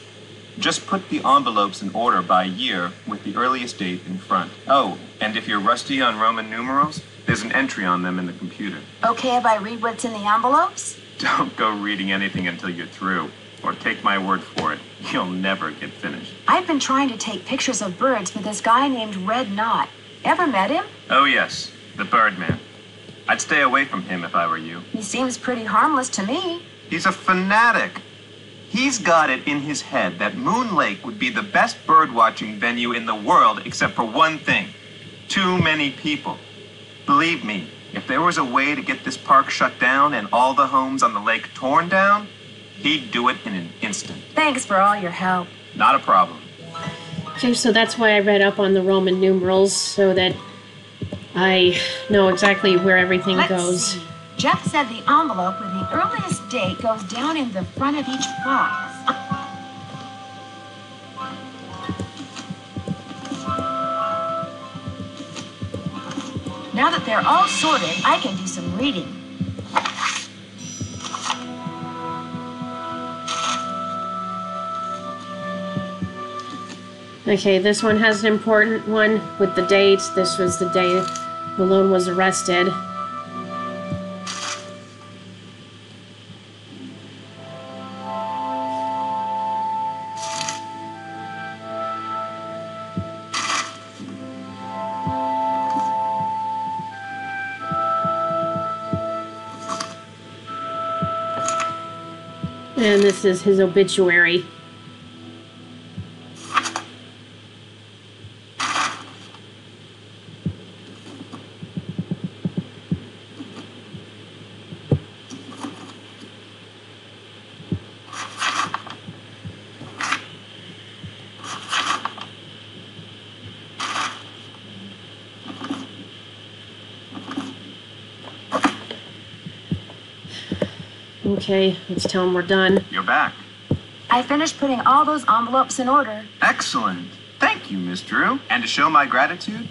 Just put the envelopes in order by year with the earliest date in front. Oh, and if you're rusty on Roman numerals, there's an entry on them in the computer. Okay if I read what's in the envelopes? Don't go reading anything until you're through, or take my word for it, you'll never get finished. I've been trying to take pictures of birds for this guy named Red Knot. Ever met him? Oh yes, the Birdman. I'd stay away from him if I were you. He seems pretty harmless to me. He's a fanatic. He's got it in his head that Moon Lake would be the best bird-watching venue in the world except for one thing. Too many people. Believe me, If there was a way to get this park shut down and all the homes on the lake torn down, he'd do it in an instant. Thanks for all your help. Not a problem. Okay, so that's why I read up on the Roman numerals, so that I know exactly where everything goes. See. Jeff said the envelope with the earliest date goes down in the front of each box. Now that they're all sorted, I can do some reading. Okay, this one has an important one with the dates. This was the day Malone was arrested. And this is his obituary. Okay, let's tell him we're done. You're back. I finished putting all those envelopes in order. Excellent. Thank you, Miss Drew. And to show my gratitude,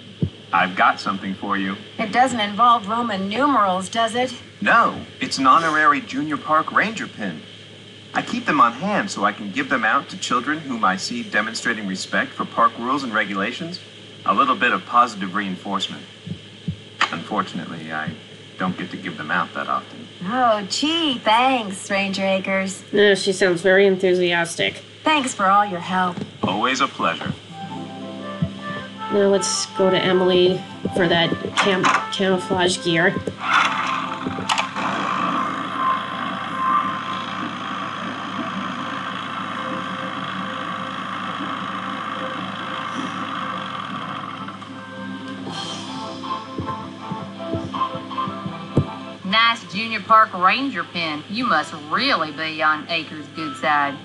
I've got something for you. It doesn't involve Roman numerals, does it? No, it's an honorary Junior Park Ranger pin. I keep them on hand so I can give them out to children whom I see demonstrating respect for park rules and regulations. A little bit of positive reinforcement. Unfortunately, I don't get to give them out that often. Oh, gee, thanks, Ranger Akers. Yeah, she sounds very enthusiastic. Thanks for all your help. Always a pleasure. Now let's go to Emily for that camouflage gear. Nice Junior Park Ranger pin. You must really be on Akers' good side.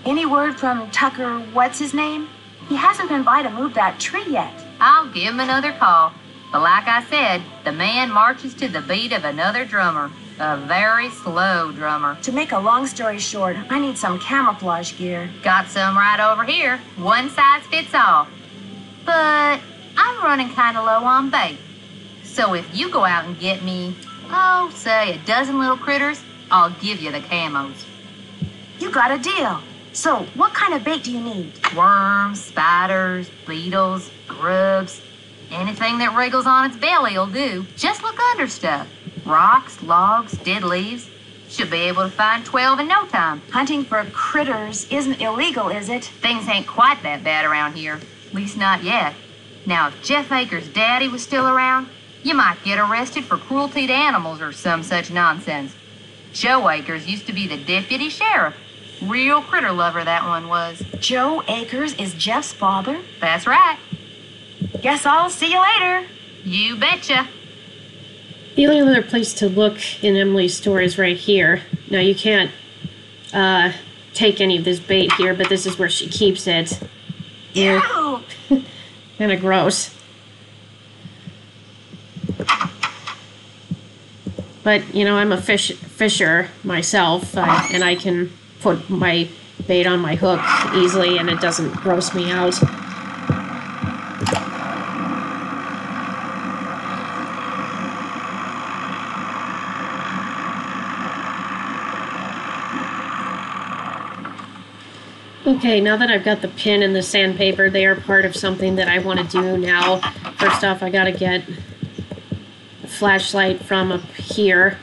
Any word from Tucker, what's his name? He hasn't been by to move that tree yet. I'll give him another call. But like I said, the man marches to the beat of another drummer. A very slow drummer. To make a long story short, I need some camouflage gear. Got some right over here. One size fits all. But I'm running kind of low on bait. So if you go out and get me, say a dozen little critters, I'll give you the camos. You got a deal. So, what kind of bait do you need? Worms, spiders, beetles, grubs. Anything that wriggles on its belly will do. Just look under stuff. Rocks, logs, dead leaves. Should be able to find 12 in no time. Hunting for critters isn't illegal, is it? Things ain't quite that bad around here. At least not yet. Now, if Jeff Akers' daddy was still around, you might get arrested for cruelty to animals or some such nonsense. Joe Akers used to be the deputy sheriff. Real critter lover, that one was. Joe Akers is Jeff's father? That's right. Guess I'll see you later. You betcha. The only other place to look in Emily's store is right here. Now, you can't take any of this bait here, but this is where she keeps it. Ew! Kind of gross. But, you know, I'm a fisher myself, and I can put my bait on my hook easily, and it doesn't gross me out. Okay, now that I've got the pin and the sandpaper, they are part of something that I want to do now. First off, I gotta get a flashlight from up here.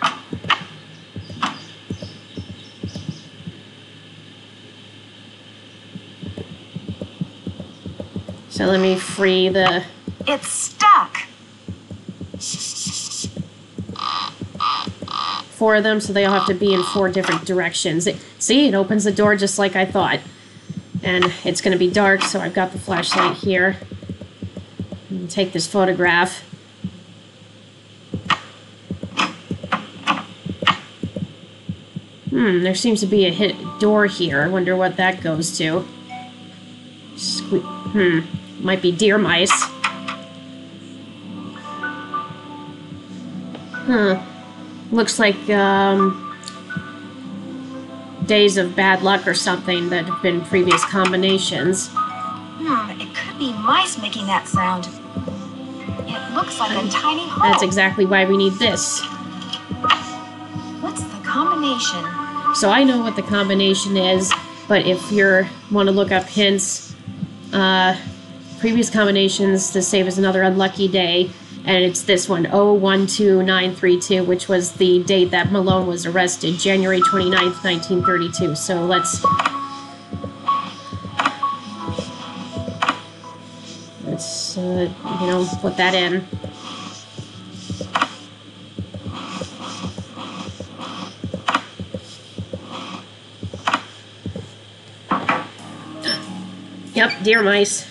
So let me free the... It's stuck! 4 of them, so they all have to be in 4 different directions. See, it opens the door just like I thought. And it's going to be dark, so I've got the flashlight here. I'm going to take this photograph. There seems to be a door here. I wonder what that goes to. Might be deer mice. Looks like, days of bad luck or something that have been previous combinations. It could be mice making that sound. It looks like a tiny hole. That's exactly why we need this. What's the combination? So I know what the combination is, but if you want to look up hints, previous combinations to save us another unlucky day, and it's this one, 012932, which was the date that Malone was arrested, January 29th, 1932. So let's put that in. Yep, deer mice.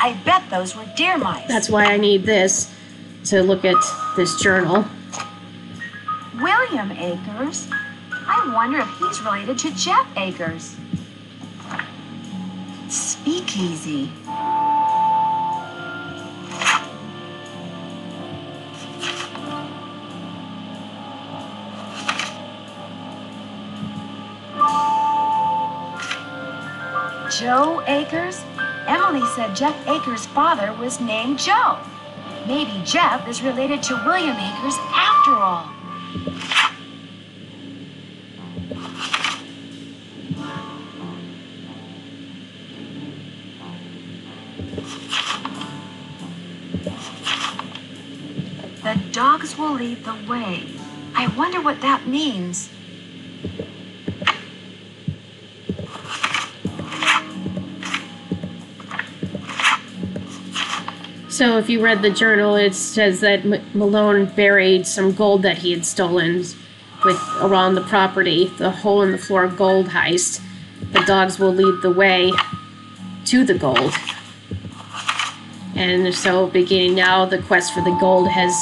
I bet those were deer mice. That's why I need this to look at this journal. William Akers? I wonder if he's related to Jeff Akers. Speakeasy. Joe Akers? Emily said Jeff Akers' father was named Joe. Maybe Jeff is related to William Akers after all. The dogs will lead the way. I wonder what that means. So if you read the journal, it says that Malone buried some gold that he had stolen around the property, the hole in the floor gold heist. The dogs will lead the way to the gold. And so beginning now, the quest for the gold has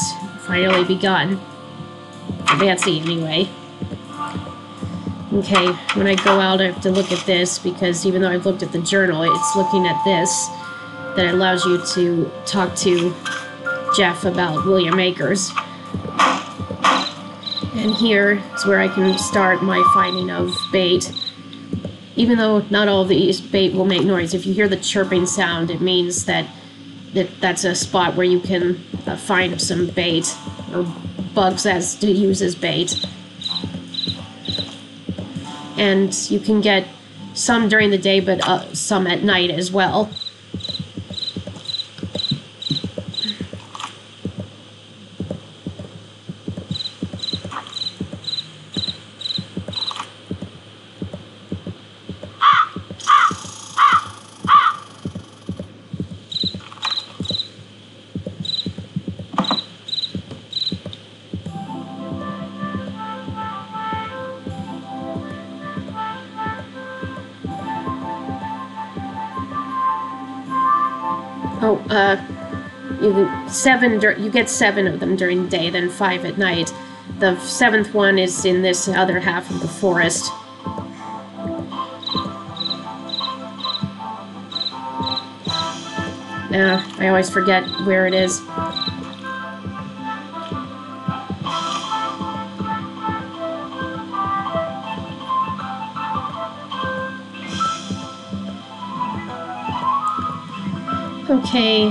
finally begun. Fancy anyway. Okay, when I go out I have to look at this, because even though I've looked at the journal, it's looking at this that allows you to talk to Jeff about William Akers. And here is where I can start my finding of bait. Even though not all of these bait will make noise, if you hear the chirping sound, it means that that's a spot where you can find some bait or bugs as to use as bait. And you can get some during the day, but some at night as well. You get 7 of them during the day, then 5 at night. The 7th one is in this other half of the forest. I always forget where it is. Okay,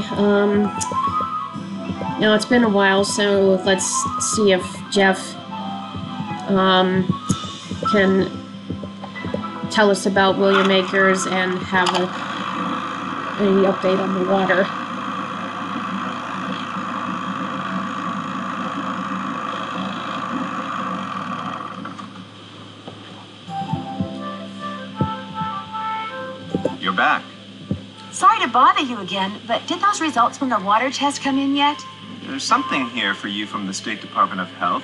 now it's been a while, so let's see if Jeff can tell us about William Akers and have any update on the water. You're back. Sorry to bother you again, but did those results from the water test come in yet? There's something here for you from the State Department of Health.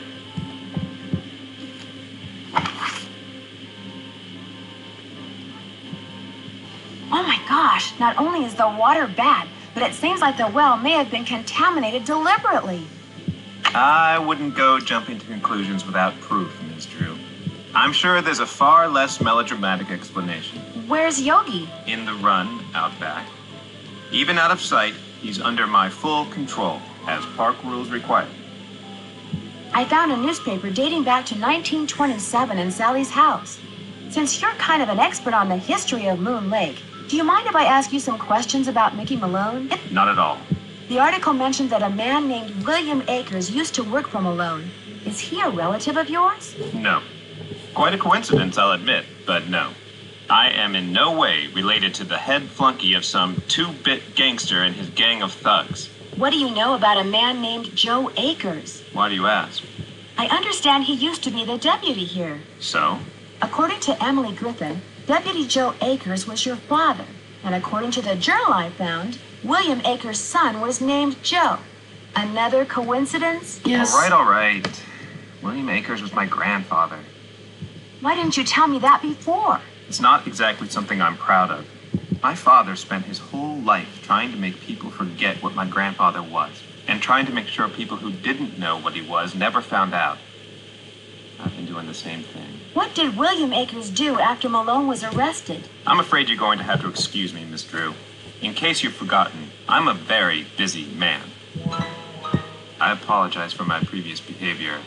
Oh my gosh, not only is the water bad, but it seems like the well may have been contaminated deliberately. I wouldn't go jumping to conclusions without proof, Ms. Drew. I'm sure there's a far less melodramatic explanation. Where's Yogi? In the run, out back. Even out of sight, he's under my full control, as park rules require. I found a newspaper dating back to 1927 in Sally's house. Since you're kind of an expert on the history of Moon Lake, do you mind if I ask you some questions about Mickey Malone? Not at all. The article mentioned that a man named William Akers used to work for Malone. Is he a relative of yours? No. Quite a coincidence, I'll admit, but no. I am in no way related to the head flunky of some two-bit gangster and his gang of thugs. What do you know about a man named Joe Akers? Why do you ask? I understand he used to be the deputy here. So? According to Emily Griffin, Deputy Joe Akers was your father. And according to the journal I found, William Akers' son was named Joe. Another coincidence? Yes. All right. William Akers was my grandfather. Why didn't you tell me that before? It's not exactly something I'm proud of. My father spent his whole life trying to make people forget what my grandfather was, and trying to make sure people who didn't know what he was never found out. I've been doing the same thing. What did William Akers do after Malone was arrested? I'm afraid you're going to have to excuse me, Miss Drew. In case you've forgotten, I'm a very busy man. I apologize for my previous behavior.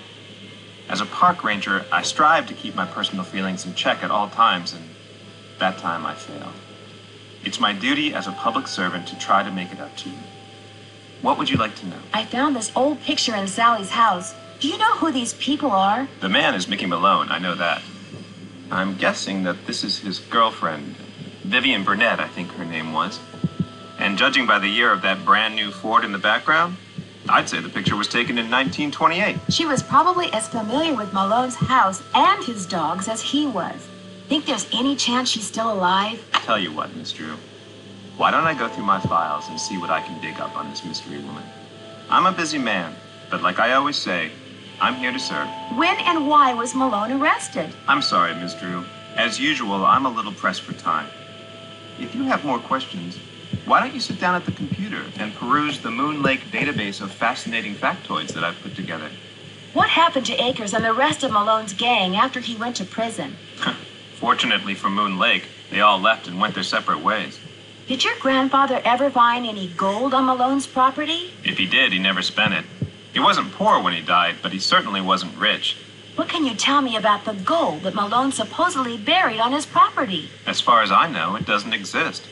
As a park ranger, I strive to keep my personal feelings in check at all times, and that time I failed. It's my duty as a public servant to try to make it up to you. What would you like to know? I found this old picture in Sally's house. Do you know who these people are? The man is Mickey Malone, I know that. I'm guessing that this is his girlfriend, Vivian Burnett, I think her name was. And judging by the year of that brand new Ford in the background, I'd say the picture was taken in 1928. She was probably as familiar with Malone's house and his dogs as he was. Think there's any chance she's still alive? Tell you what, Miss Drew. Why don't I go through my files and see what I can dig up on this mystery woman? I'm a busy man, but like I always say, I'm here to serve. When and why was Malone arrested? I'm sorry, Miss Drew. As usual, I'm a little pressed for time. If you have more questions, why don't you sit down at the computer and peruse the Moon Lake database of fascinating factoids that I've put together? What happened to Akers and the rest of Malone's gang after he went to prison? Fortunately for Moon Lake, they all left and went their separate ways. Did your grandfather ever find any gold on Malone's property? If he did, he never spent it. He wasn't poor when he died, but he certainly wasn't rich. What can you tell me about the gold that Malone supposedly buried on his property? As far as I know, it doesn't exist.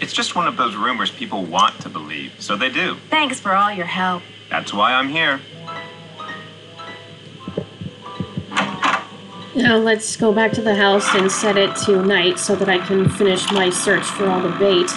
It's just one of those rumors people want to believe, so they do. Thanks for all your help. That's why I'm here. Now let's go back to the house and set it to night so that I can finish my search for all the bait.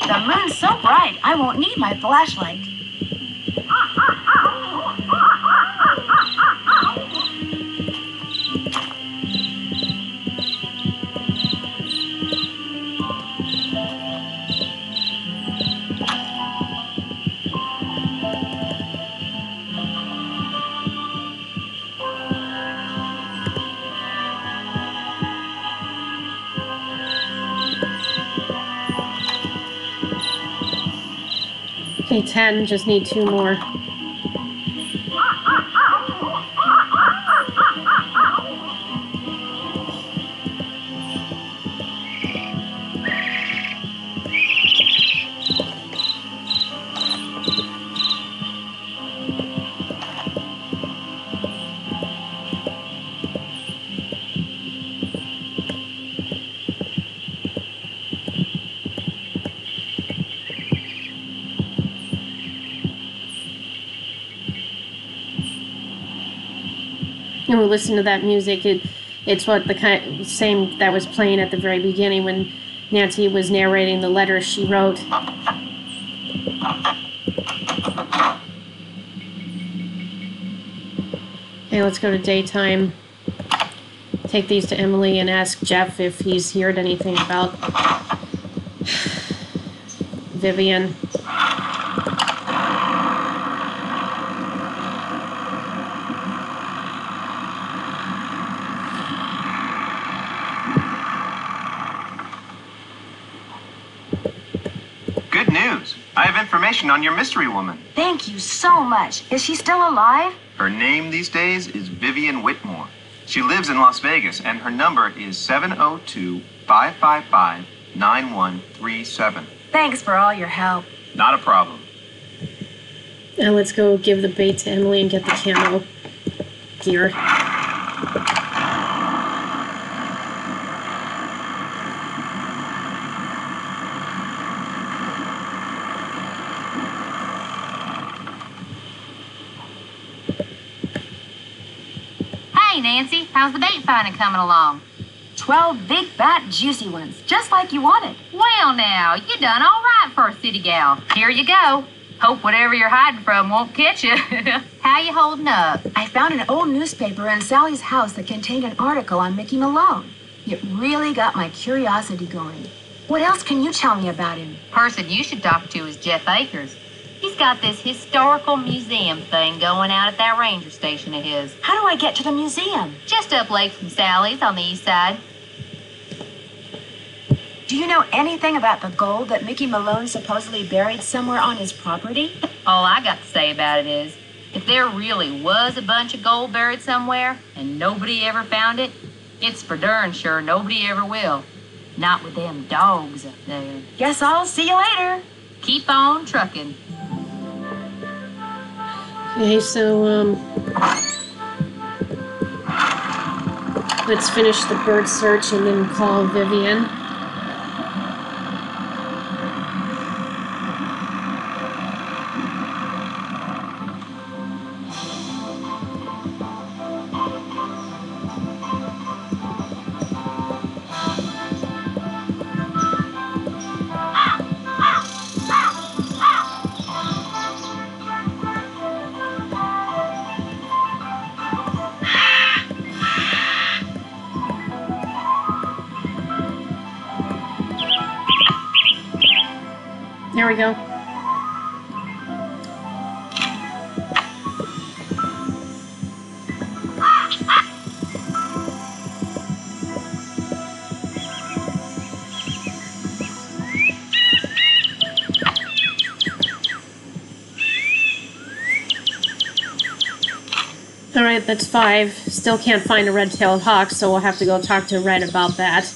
The moon's so bright, I won't need my flashlight. Okay, 10, just need 2 more. And we listen to that music. It's what the same that was playing at the very beginning when Nancy was narrating the letter she wrote. Okay, let's go to daytime. Take these to Emily and ask Jeff if he's heard anything about Vivian. Good news. I have information on your mystery woman. Thank you so much. Is she still alive? Her name these days is Vivian Whitmore. She lives in Las Vegas, and her number is 702-555-9137. Thanks for all your help. Not a problem. Now let's go give the bait to Emily and get the camo gear. Hey, Nancy, how's the bait finding coming along? 12 big, fat, juicy ones, just like you wanted. Well, now, you done all right for a city gal. Here you go. Hope whatever you're hiding from won't catch you. How you holding up? I found an old newspaper in Sally's house that contained an article on Mickey Malone. It really got my curiosity going. What else can you tell me about him? Person you should talk to is Jeff Akers. He's got this historical museum thing going out at that ranger station of his. How do I get to the museum? Just up lake from Sally's on the east side. Do you know anything about the gold that Mickey Malone supposedly buried somewhere on his property? All I got to say about it is, if there really was a bunch of gold buried somewhere and nobody ever found it, it's for darn sure nobody ever will. Not with them dogs up there. Guess I'll see you later. Keep on trucking. Okay, so, let's finish the bird search and then call Vivian. There we go. Alright, that's 5. Still can't find a red-tailed hawk, so we'll have to go talk to Red about that.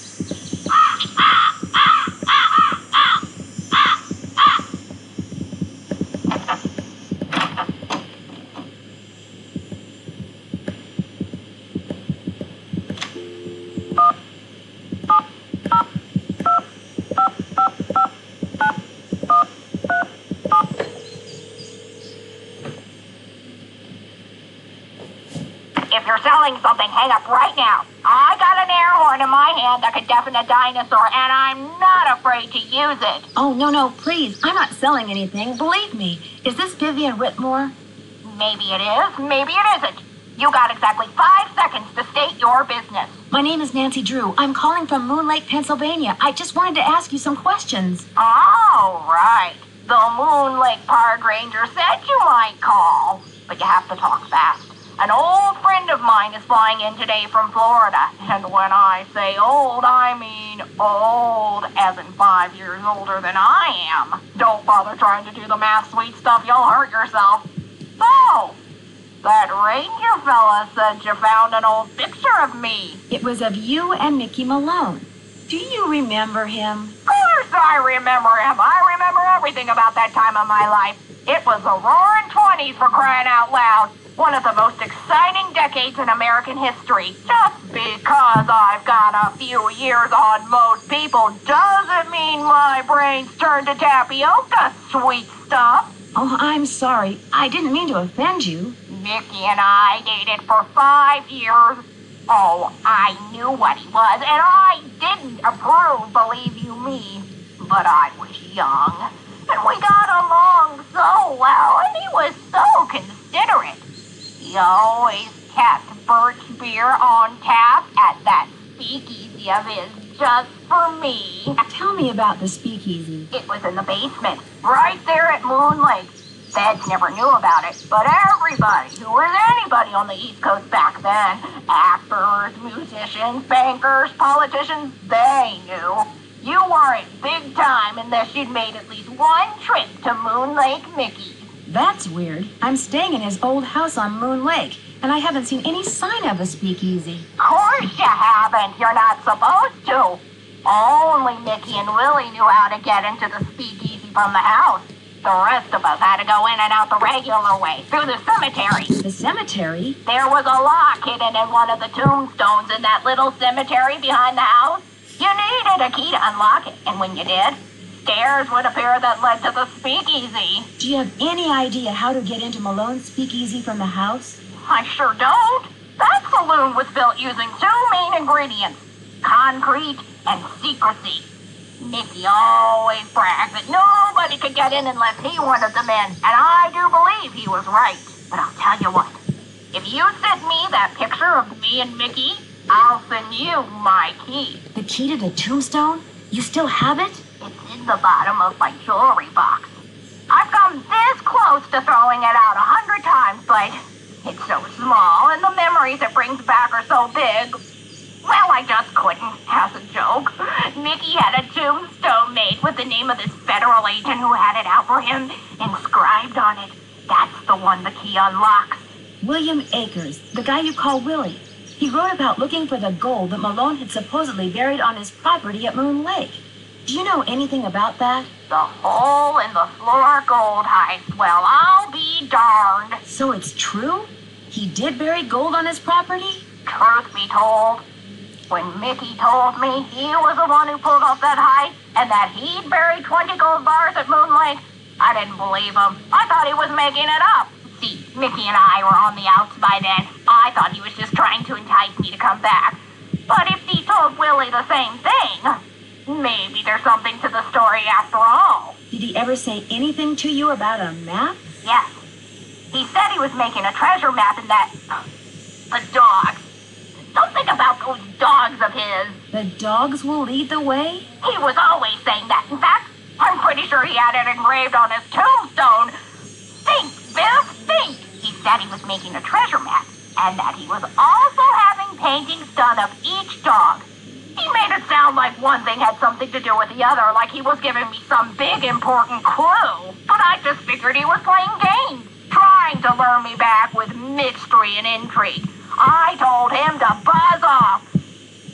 If you're selling something, hang up right now. I got an air horn in my hand that could deafen a dinosaur, and I'm not afraid to use it. Oh, no, please. I'm not selling anything. Believe me. Is this Vivian Whitmore? Maybe it is, maybe it isn't. You got exactly 5 seconds to state your business. My name is Nancy Drew. I'm calling from Moon Lake, Pennsylvania. I just wanted to ask you some questions. Oh, right. The Moon Lake Park Ranger said you might call, but you have to talk fast. An old friend of mine is flying in today from Florida, and when I say old, I mean old, as in 5 years older than I am. Don't bother trying to do the math, sweet stuff, you'll hurt yourself. So, that ranger fella said you found an old picture of me. It was of you and Mickey Malone. Do you remember him? Of course I remember him. I remember everything about that time of my life. It was the roaring 20s, for crying out loud. One of the most exciting decades in American history. Just because I've got a few years on most people doesn't mean my brain's turned to tapioca, sweet stuff. Oh, I'm sorry. I didn't mean to offend you. Mickey and I dated for 5 years. Oh, I knew what he was, and I didn't approve, believe you me. But I was young, and we got along so well, and he was so considerate. He always kept birch beer on tap at that speakeasy of his just for me. Tell me about the speakeasy. It was in the basement, right there at Moon Lake. Feds never knew about it, but everybody who was anybody on the East Coast back then, actors, musicians, bankers, politicians, they knew. You weren't big time unless you'd made at least one trip to Moon Lake Mickey's. That's weird. I'm staying in his old house on Moon Lake, and I haven't seen any sign of a speakeasy. Of course you haven't. You're not supposed to. Only Mickey and Willie knew how to get into the speakeasy from the house. The rest of us had to go in and out the regular way, through the cemetery. The cemetery? There was a lock hidden in one of the tombstones in that little cemetery behind the house. You needed a key to unlock it, and when you did, stairs would appear that led to the speakeasy. Do you have any idea how to get into Malone's speakeasy from the house? I sure don't. That saloon was built using two main ingredients, concrete and secrecy. Mickey always bragged that nobody could get in unless he wanted them in, and I do believe he was right. But I'll tell you what, if you send me that picture of me and Mickey, I'll send you my key. The key to the tombstone? You still have it? It's in the bottom of my jewelry box. I've come this close to throwing it out 100 times, but it's so small, and the memories it brings back are so big. Well, I just couldn't, as a joke. Mickey had a tombstone made with the name of this federal agent who had it out for him inscribed on it. That's the one the key unlocks. William Akers, the guy you call Willie. He wrote about looking for the gold that Malone had supposedly buried on his property at Moon Lake. Do you know anything about that? The hole in the floor gold heist. Well, I'll be darned. So it's true? He did bury gold on his property? Truth be told, when Mickey told me he was the one who pulled off that heist and that he'd buried 20 gold bars at Moon Lake, I didn't believe him. I thought he was making it up. See, Mickey and I were on the outs by then. I thought he was just trying to entice me to come back. But if he told Willie the same thing, maybe there's something to the story after all. Did he ever say anything to you about a map? Yes. He said he was making a treasure map and that... the dogs. Something about those dogs of his. The dogs will lead the way? He was always saying that. In fact, I'm pretty sure he had it engraved on his tombstone. Think, Biff, think. He said he was making a treasure map and that he was also having paintings done of each dog. He made it sound like one thing had something to do with the other, like he was giving me some big important clue. But I just figured he was playing games, trying to lure me back with mystery and intrigue. I told him to buzz off.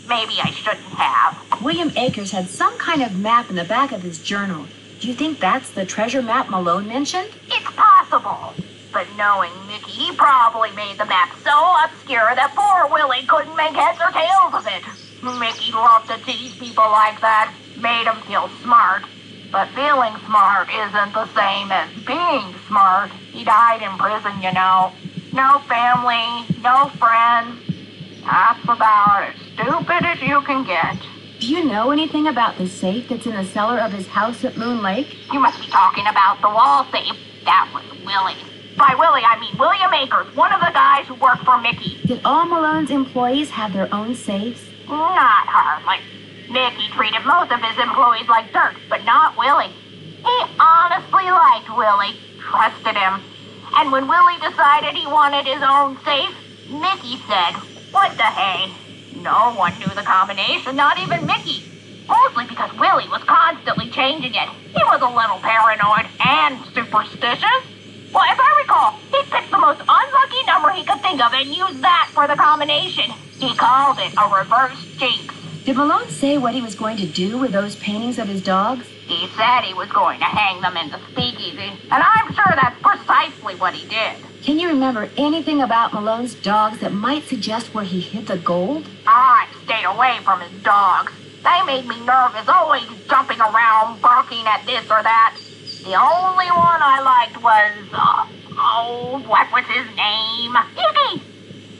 Maybe I shouldn't have. William Akers had some kind of map in the back of his journal. Do you think that's the treasure map Malone mentioned? It's possible. But knowing Mickey, he probably made the map so obscure that poor Willie couldn't make heads or tails of it. Mickey loved to tease people like that. Made him feel smart. But feeling smart isn't the same as being smart. He died in prison, you know. No family, no friends. That's about as stupid as you can get. Do you know anything about the safe that's in the cellar of his house at Moon Lake? You must be talking about the wall safe. That was Willie. By Willie, I mean William Akers, one of the guys who worked for Mickey. Did all Malone's employees have their own safes? Not hardly. Mickey treated most of his employees like dirt, but not Willie. He honestly liked Willie, trusted him. And when Willie decided he wanted his own safe, Mickey said, "What the hey?" No one knew the combination, not even Mickey. Mostly because Willie was constantly changing it. He was a little paranoid and superstitious. Well, if I recall, he picked the most unlucky number he could think of and used that for the combination. He called it a reverse jinx. Did Malone say what he was going to do with those paintings of his dogs? He said he was going to hang them in the speakeasy, and I'm sure that's precisely what he did. Can you remember anything about Malone's dogs that might suggest where he hid the gold? I stayed away from his dogs. They made me nervous, always jumping around, barking at this or that. The only one I liked was, what was his name? Iggy!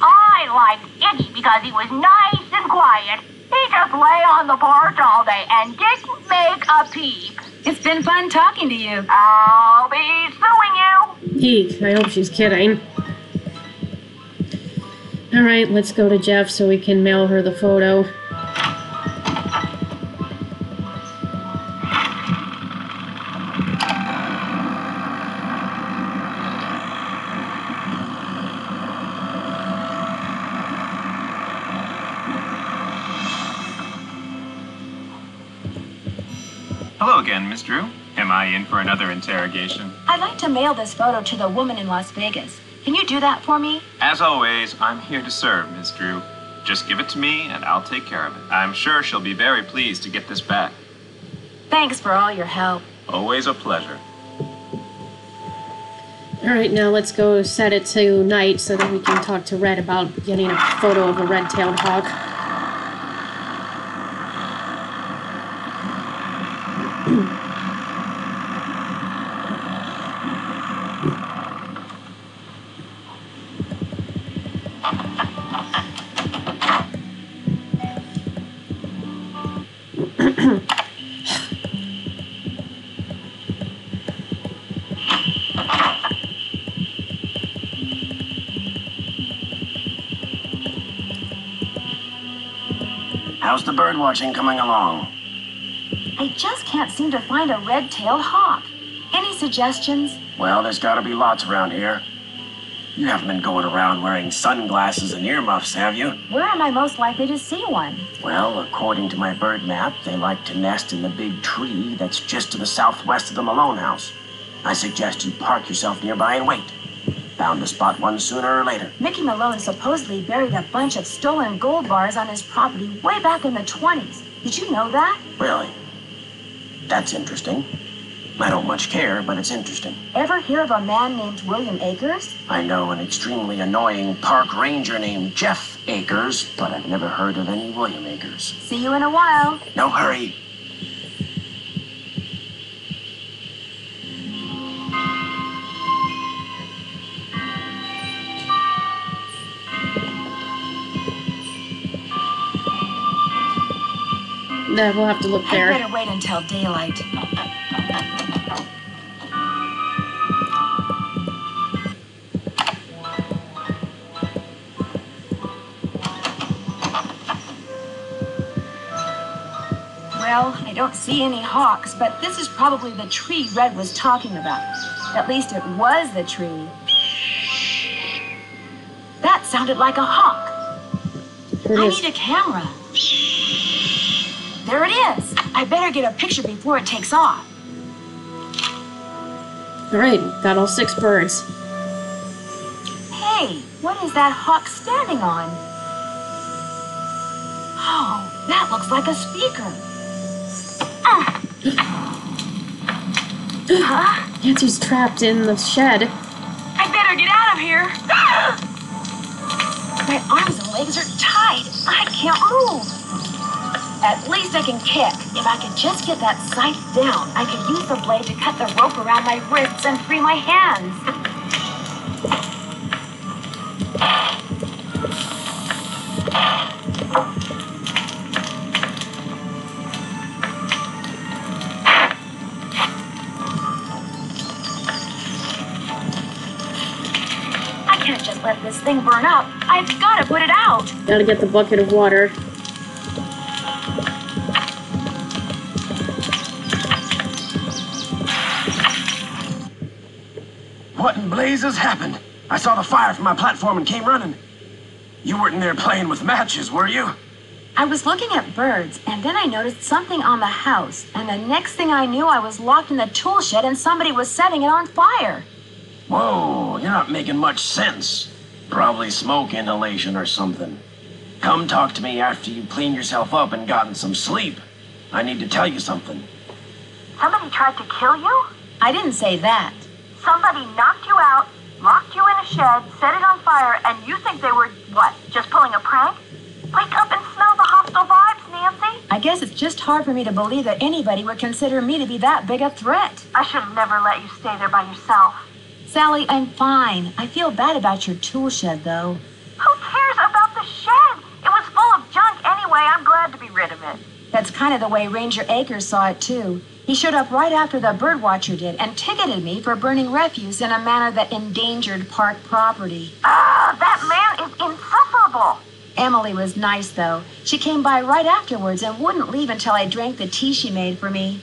I liked Iggy because he was nice and quiet. He just lay on the porch all day and didn't make a peep. It's been fun talking to you. I'll be suing you. Eek, I hope she's kidding. Alright, let's go to Jeff so we can mail her the photo. Hello again, Miss Drew. Am I in for another interrogation? I'd like to mail this photo to the woman in Las Vegas. Can you do that for me? As always, I'm here to serve, Miss Drew. Just give it to me and I'll take care of it. I'm sure she'll be very pleased to get this back. Thanks for all your help. Always a pleasure. Alright, now let's go set it to night so that we can talk to Red about getting a photo of a red-tailed hawk. How's the bird watching coming along? I just can't seem to find a red-tailed hawk. Any suggestions? Well, there's gotta be lots around here. You haven't been going around wearing sunglasses and earmuffs, have you? Where am I most likely to see one? Well, according to my bird map, they like to nest in the big tree that's just to the southwest of the Malone house. I suggest you park yourself nearby and wait. Bound to spot one sooner or later. Mickey Malone supposedly buried a bunch of stolen gold bars on his property way back in the 20s. Did you know that? Really? That's interesting. I don't much care, but it's interesting. Ever hear of a man named William Akers? I know an extremely annoying park ranger named Jeff Akers, but I've never heard of any William Akers. See you in a while. No hurry. Then we'll have to look there. I'd better wait until daylight. Well, I don't see any hawks, but this is probably the tree Red was talking about. At least it was the tree. That sounded like a hawk. Here it I is. need a camera. There it is. I better get a picture before it takes off. Alright, got all 6 birds. Hey, what is that hawk standing on? Oh, that looks like a speaker. Huh? Nancy's trapped in the shed. I better get out of here. My arms and legs are tied. I can't move. At least I can kick. If I could just get that scythe down, I could use the blade to cut the rope around my wrists and free my hands. I can't just let this thing burn up. I've got to put it out. Gotta get the bucket of water. What in blazes happened? I saw the fire from my platform and came running. You weren't in there playing with matches, were you? I was looking at birds, and then I noticed something on the house, and the next thing I knew, I was locked in the tool shed and somebody was setting it on fire. Whoa, you're not making much sense. Probably smoke inhalation or something. Come talk to me after you've cleaned yourself up and gotten some sleep. I need to tell you something. Somebody tried to kill you? I didn't say that. Somebody knocked you out, locked you in a shed, set it on fire, and you think they were, what, just pulling a prank? Wake up and smell the hostile vibes, Nancy. I guess it's just hard for me to believe that anybody would consider me to be that big a threat. I should have never let you stay there by yourself. Sally, I'm fine. I feel bad about your tool shed, though. Who cares about the shed? It was full of junk anyway. I'm glad to be rid of it. That's kind of the way Ranger Akers saw it, too. He showed up right after the birdwatcher did and ticketed me for burning refuse in a manner that endangered park property. That man is insufferable. Emily was nice, though. She came by right afterwards and wouldn't leave until I drank the tea she made for me.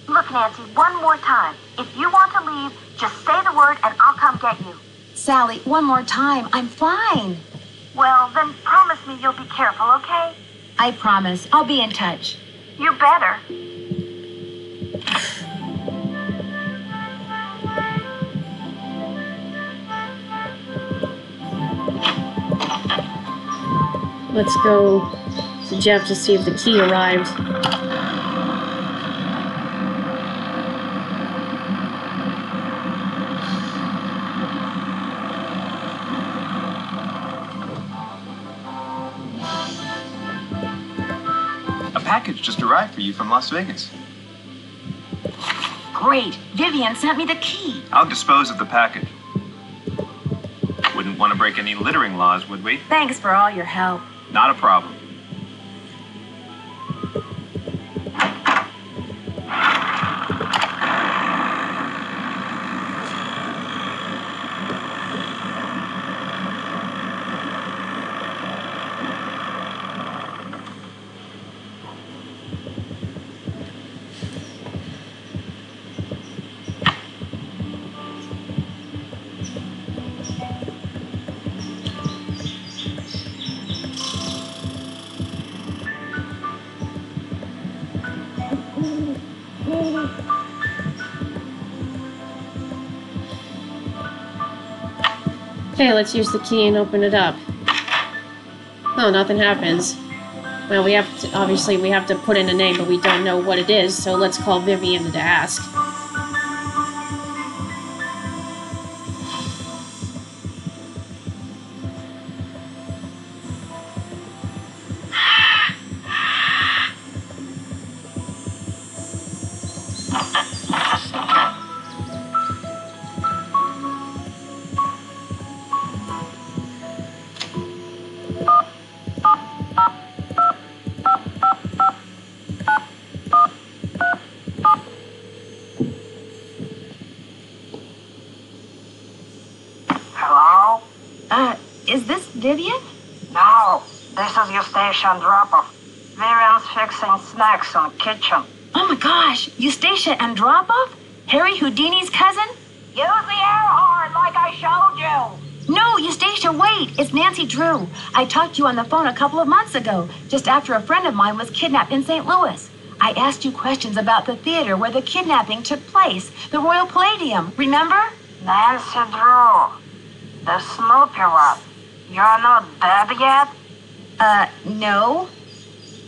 Look, Nancy, one more time. If you want to leave, just say the word and I'll come get you. Sally, one more time. I'm fine. Well, then promise me you'll be careful, okay? I promise. I'll be in touch. You better. Let's go to Jeff to see if the key arrived. A package just arrived for you from Las Vegas. Great. Vivian sent me the key. I'll dispose of the package. Wouldn't want to break any littering laws, would we? Thanks for all your help. Not a problem. Okay, let's use the key and open it up. Oh, nothing happens. Well, we have to, obviously we have to put in a name, but we don't know what it is, so let's call Vivian to ask. Hello? Is this Vivian? No, this is your station drop-off. Vivian's fixing snacks in the kitchen. Oh my gosh, Eustacia Andropov? Harry Houdini's cousin? Use the air horn like I showed you. No, Eustacia, wait! It's Nancy Drew. I talked to you on the phone a couple of months ago, just after a friend of mine was kidnapped in St. Louis. I asked you questions about the theater where the kidnapping took place, the Royal Palladium, remember? Nancy Drew, the Snoopy one. You're not dead yet? No.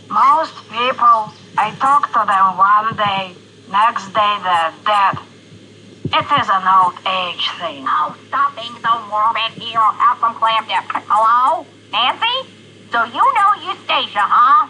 Most people, I talk to them one day, next day they're dead. It is an old age thing. Oh, stop being so morbid here. Have some clam dip. Hello? Nancy? So you know Eustacia, huh?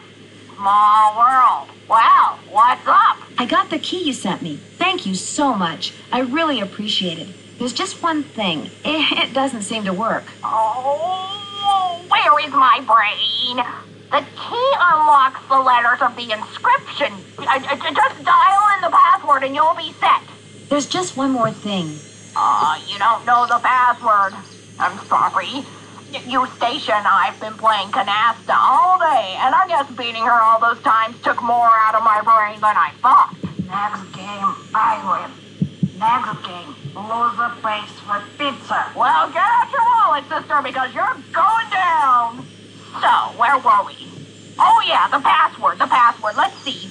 Small world. Well, what's up? I got the key you sent me. Thank you so much. I really appreciate it. There's just one thing. It doesn't seem to work. Oh, where is my brain? The key unlocks the letters of the inscription. Just dial in the password and you'll be set. There's just one more thing. You don't know the password. I'm sorry. Eustacia and I have been playing canasta all day, and I guess beating her all those times took more out of my brain than I thought. Next game, I win. Next game, lose a place for pizza. Well, get out your wallet, sister, because you're going down. So, where were we? Oh, yeah, the password. Let's see.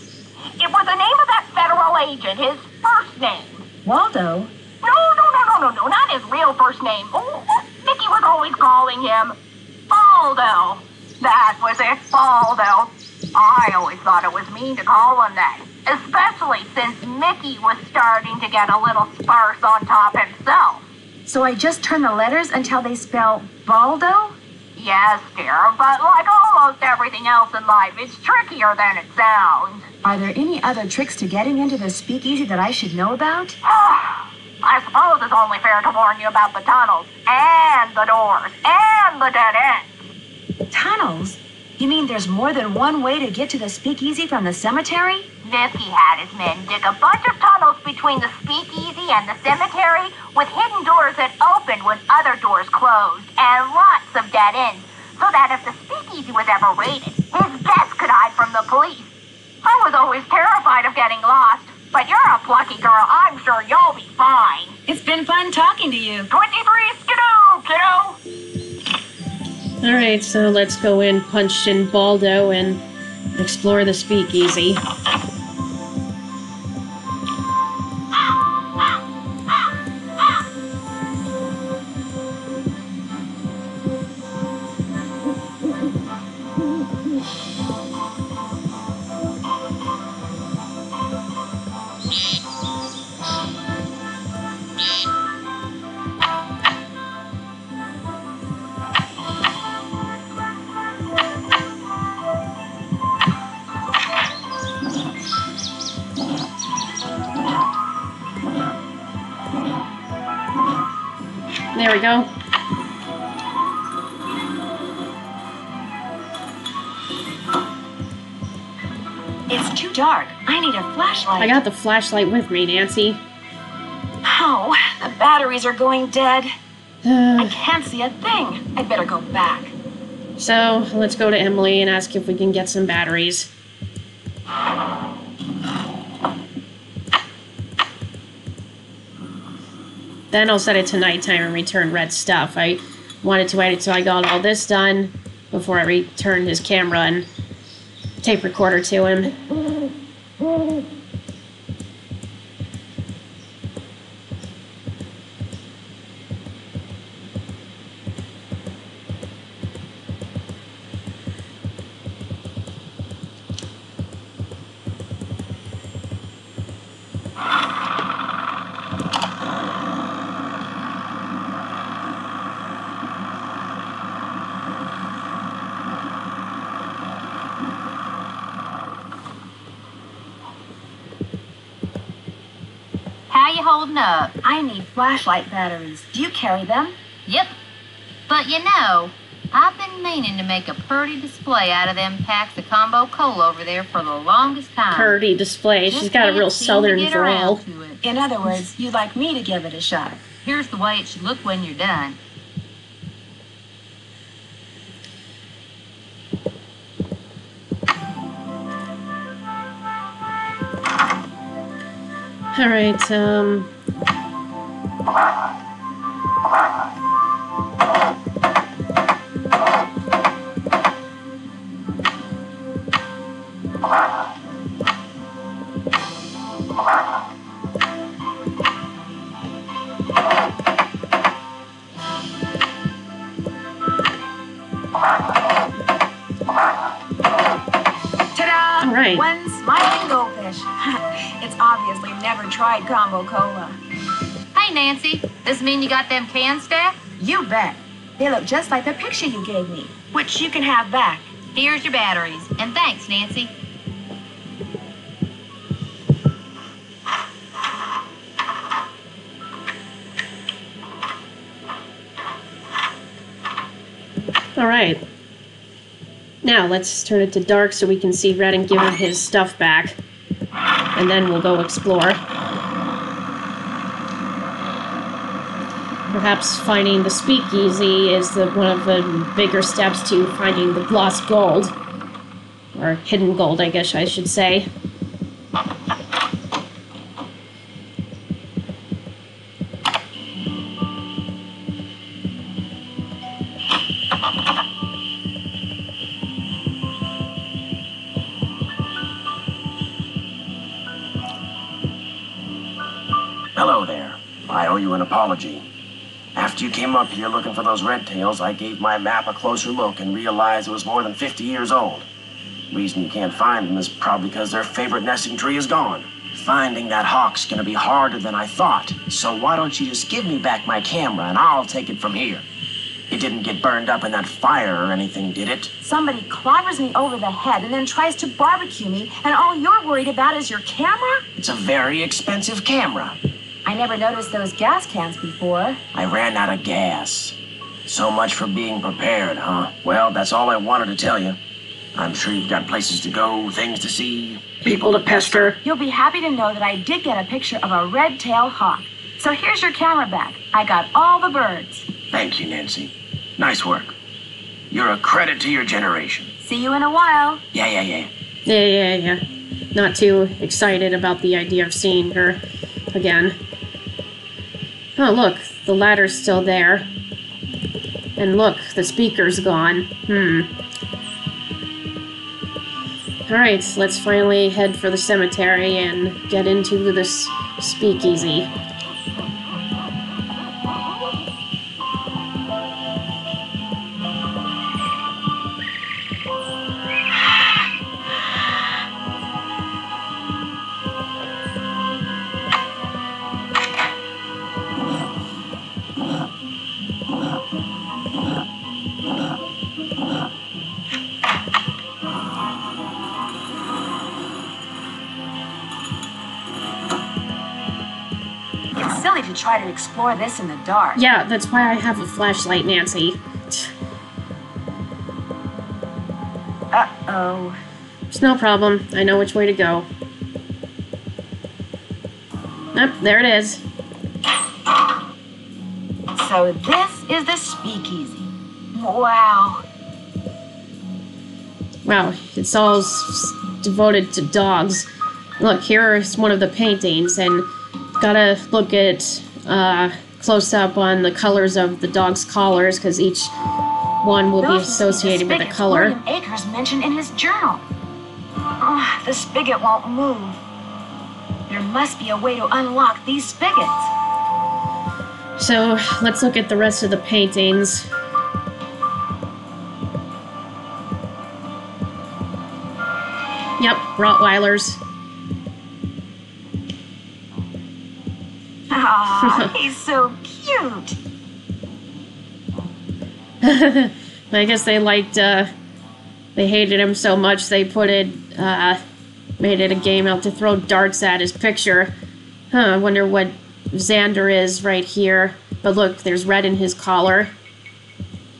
It was the name of that federal agent, his first name. Waldo? No, not his real first name. Oh, Mickey was always calling him Baldo. That was it, Baldo. I always thought it was mean to call him that, especially since Mickey was starting to get a little sparse on top himself. So I just turn the letters until they spell Baldo? Yes, dear, but like almost everything else in life, it's trickier than it sounds. Are there any other tricks to getting into the speakeasy that I should know about? I suppose it's only fair to warn you about the tunnels, and the doors, and the dead ends. Tunnels? You mean there's more than one way to get to the speakeasy from the cemetery? Mickey had his men dig a bunch of tunnels between the speakeasy and the cemetery with hidden doors that opened when other doors closed, and lots of dead ends, so that if the speakeasy was ever raided, his guests could hide from the police. I was always terrified of getting lost, but you're a plucky girl. I'm sure you'll be fine. It's been fun talking to you. 23 skidoo, kiddo! Alright, so let's go in, punch in Baldo, and explore the speakeasy. go. It's too dark. I need a flashlight. I got the flashlight with me, Nancy. Oh, the batteries are going dead. I can't see a thing. I'd better go back. So, let's go to Emily and ask if we can get some batteries. Then I'll set it to nighttime and return Red's stuff. I wanted to wait until I got all this done before I returned his camera and tape recorder to him. How you holding up? I need flashlight batteries. Do you carry them? Yep. But you know, I've been meaning to make a pretty display out of them packs of combo cola over there for the longest time. Purdy display. She's got a real southern drawl. In other words, you'd like me to give it a shot. Here's the way it should look when you're done. All right, Ta-da! All right. One smiling goldfish. It's obviously never tried combo cola. Hey, Nancy, this mean you got them cans stacked? You bet. They look just like the picture you gave me, which you can have back. Here's your batteries. And thanks, Nancy. all right. Now, let's turn it to dark so we can see Red and give him his stuff back. And then we'll go explore. Perhaps finding the speakeasy is one of the bigger steps to finding the lost gold. Or hidden gold, I guess I should say. Hello there. I owe you an apology. After you came up here looking for those red tails, I gave my map a closer look and realized it was more than 50 years old. The reason you can't find them is probably because their favorite nesting tree is gone. Finding that hawk's gonna be harder than I thought, so why don't you just give me back my camera and I'll take it from here. It didn't get burned up in that fire or anything, did it? Somebody clobbers me over the head and then tries to barbecue me, and all you're worried about is your camera? It's a very expensive camera. I never noticed those gas cans before. I ran out of gas. So much for being prepared, huh? Well, that's all I wanted to tell you. I'm sure you've got places to go, things to see, People to pester. You'll be happy to know that I did get a picture of a red-tailed hawk. So here's your camera back. I got all the birds. Thank you, Nancy. Nice work. You're a credit to your generation. See you in a while. Yeah. Yeah. Not too excited about the idea of seeing her again. Oh, look, the ladder's still there. And look, the speaker's gone. Alright, let's finally head for the cemetery and get into this speakeasy. try to explore this in the dark. Yeah, that's why I have a flashlight, Nancy. Uh-oh. It's no problem. I know which way to go. Yep, there it is. So this is the speakeasy. Wow. Wow, it's all devoted to dogs. Look, here's one of the paintings, and gotta look at close up on the colors of the dog's collars, because each one will be associated with a color. William Akers mentioned in his journal. Oh, the spigot won't move. There must be a way to unlock these spigots. So let's look at the rest of the paintings. Yep, Rottweilers. Aw, he's so cute. I guess they liked, they hated him so much they put it, made it a game out to throw darts at his picture. I wonder what Xander is right here. But look, there's red in his collar.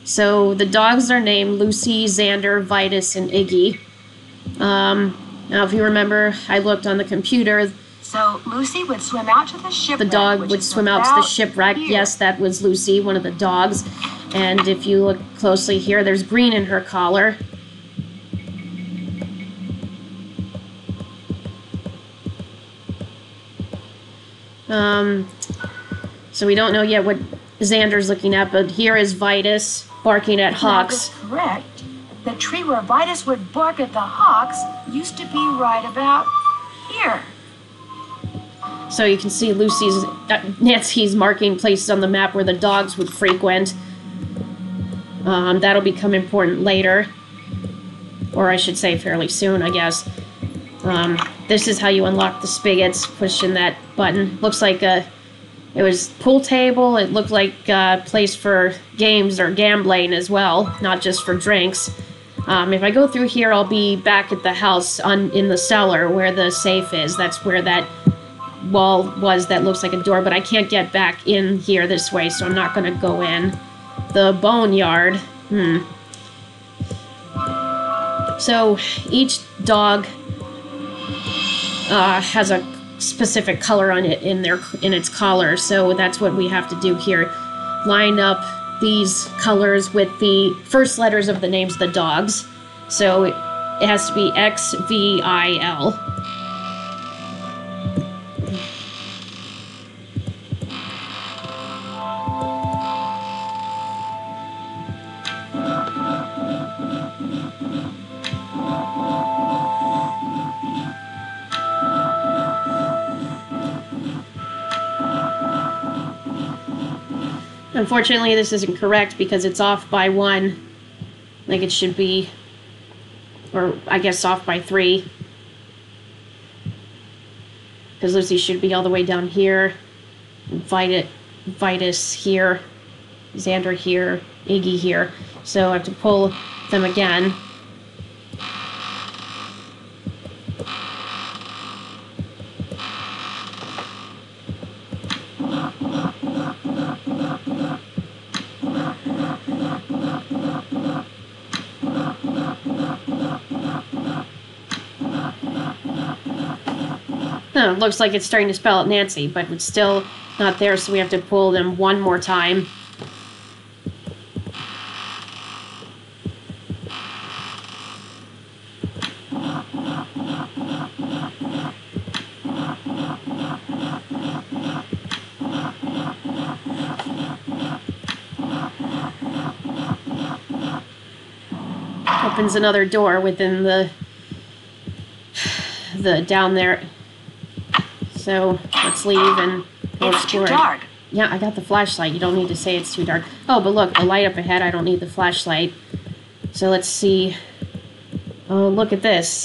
So the dogs are named Lucy, Xander, Vitus, and Iggy. Now if you remember, I looked on the computer. So Lucy would swim out to the shipwreck. The dog would swim out to the shipwreck. Here. Yes, that was Lucy, one of the dogs. And if you look closely here, there's green in her collar. So we don't know yet what Xander's looking at, but here is Vitus barking at hawks. That is correct. The tree where Vitus would bark at the hawks used to be right about here. So you can see Nancy's marking places on the map where the dogs would frequent. That'll become important later. Or I should say fairly soon, I guess. This is how you unlock the spigots, pushing that button. Looks like it was pool table. It looked like a place for games or gambling as well, not just for drinks. If I go through here, I'll be back at the house in the cellar where the safe is. That's where that wall was that looks like a door, but I can't get back in here this way, so I'm not going to go in. The boneyard. So each dog has a specific color on it in its collar, so that's what we have to do here. Line up these colors with the first letters of the names of the dogs. So it has to be X, V, I, L. Unfortunately, this isn't correct because it's off by 1, like it should be, or I guess off by 3. Because Lucy should be all the way down here, Vitus here, Xander here, Iggy here. So I have to pull them again. It looks like it's starting to spell out Nancy, but it's still not there, so we have to pull them one more time. Opens another door within the down there. So let's leave and go It's explore too it. dark. Yeah, I got the flashlight. You don't need to say it's too dark. Oh, but look, a light up ahead. I don't need the flashlight. So let's see. Oh, look at this.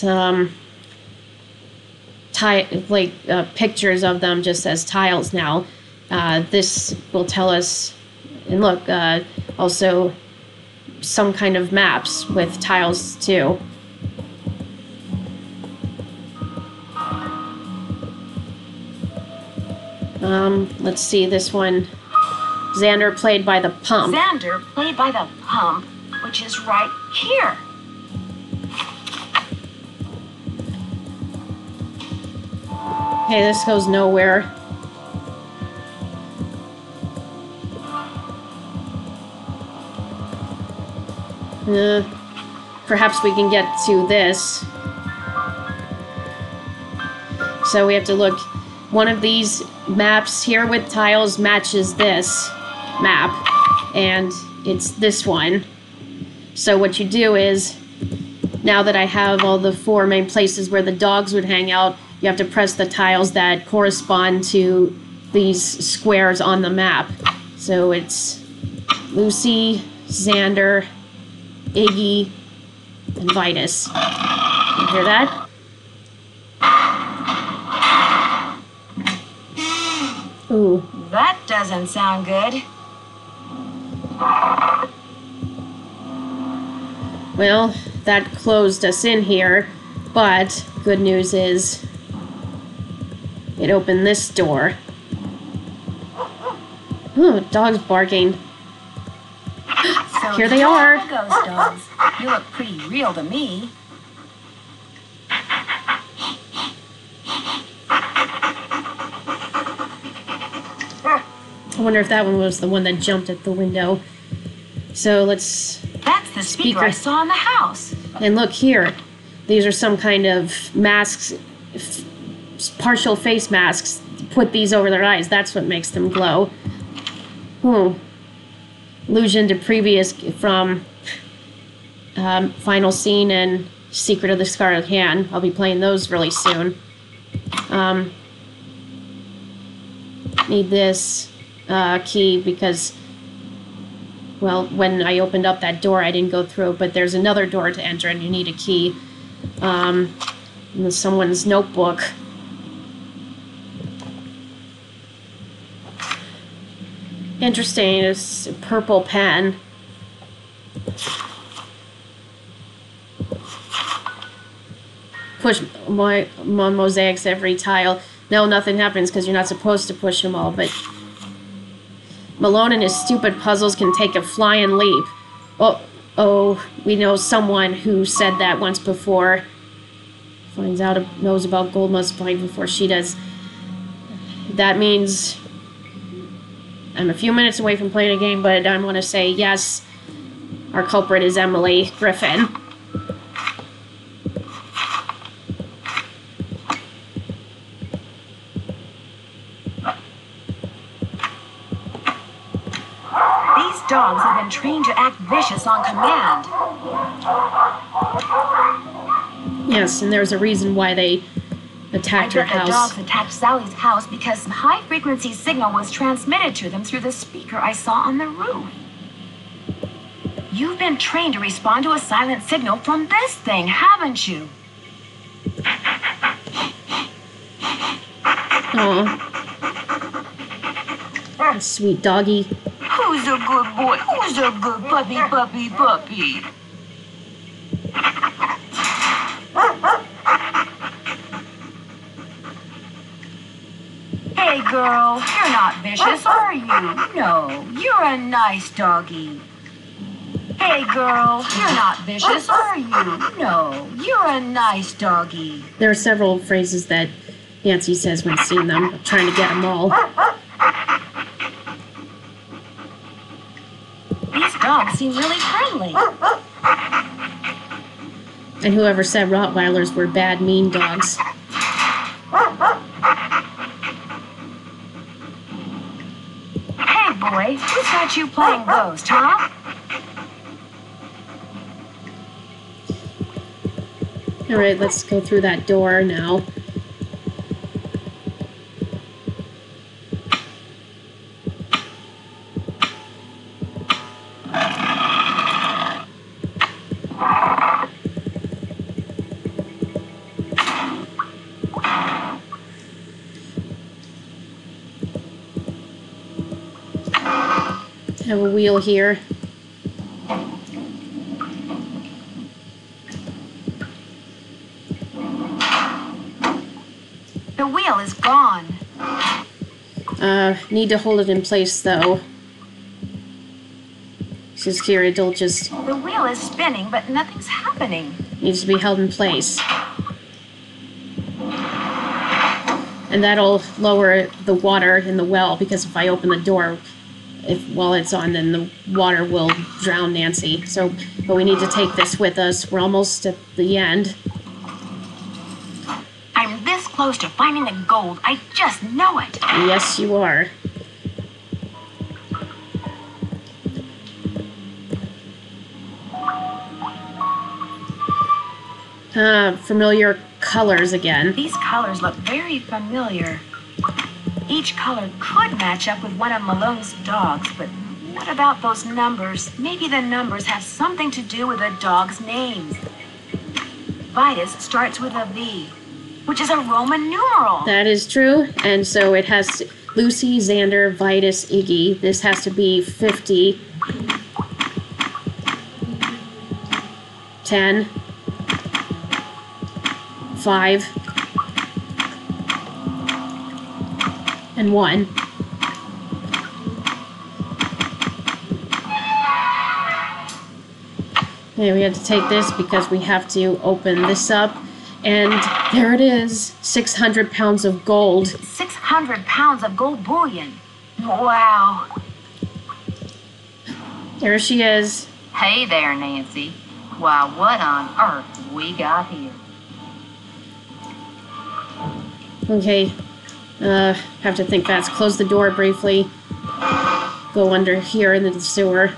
Pictures of them just as tiles now. This will tell us, and look, also some kind of maps with tiles too. Let's see, this one. Xander played by the pump. Xander played by the pump, which is right here. Okay, this goes nowhere. Perhaps we can get to this. So we have to look. One of these maps here with tiles matches this map, and it's this one. So what you do is, now that I have all the 4 main places where the dogs would hang out, you have to press the tiles that correspond to these squares on the map. So it's Lucy, Xander, Iggy, and Vitus. You hear that? Ooh. That doesn't sound good. Well, that closed us in here, but good news is it opened this door. Ooh, dog's barking. So Here they are. The ghost dogs. You look pretty real to me. I wonder if that one was the one that jumped at the window. So let's... That's the speaker I saw in the house. And look here. These are some kind of masks, partial face masks. Put these over their eyes. That's what makes them glow. Allusion to previous from Final Scene and Secret of the Scarlet Hand. I'll be playing those really soon. Need this key because, well, when I opened up that door, I didn't go through, but there's another door to enter and you need a key. In someone's notebook. Interesting, it's a purple pen. Push my mosaics every tile. No, nothing happens because you're not supposed to push them all, but Malone and his stupid puzzles can take a flying leap. Oh, we know someone who said that once before. Knows about Gold Must Find before she does. That means I'm a few minutes away from playing a game, but I want to say yes, our culprit is Emily Griffin. These dogs have been trained to act vicious on command. Yes, and there's a reason why they attacked her I bet the house. dogs attacked Sally's house because some high-frequency signal was transmitted to them through the speaker I saw on the roof. You've been trained to respond to a silent signal from this thing, haven't you? Aw. Sweet doggy. Who's a good boy? Who's a good puppy? Hey girl, you're not vicious, are you? No, you're a nice doggy. Hey girl, you're not vicious, are you? No, you're a nice doggy. There are several phrases that Nancy says when seeing them. I'm trying to get them all. These dogs seem really friendly. And whoever said Rottweilers were bad, mean dogs. Hey boy, who's got you playing ghost, huh? Alright, let's go through that door now. Have a wheel here. The wheel is gone. Need to hold it in place, though. Just here, it'll just... The wheel is spinning, but nothing's happening. Needs to be held in place. And that'll lower the water in the well, because if I open the door while it's on, then the water will drown Nancy. So, but we need to take this with us. We're almost at the end. I'm this close to finding the gold. I just know it. Yes, you are. Familiar colors again. These colors look very familiar. Each color could match up with one of Malone's dogs, but what about those numbers? Maybe the numbers have something to do with the dog's names. Vitus starts with a V, which is a Roman numeral. That is true, and so it has Lucy, Xander, Vitus, Iggy. This has to be 50, 10, 5, and 1. Okay, we have to take this because we have to open this up. And there it is, 600 pounds of gold. 600 pounds of gold bullion. Wow. There she is. Hey there, Nancy. Why, what on earth we got here? Okay, have to think fast. Close the door briefly. Go under here into the sewer.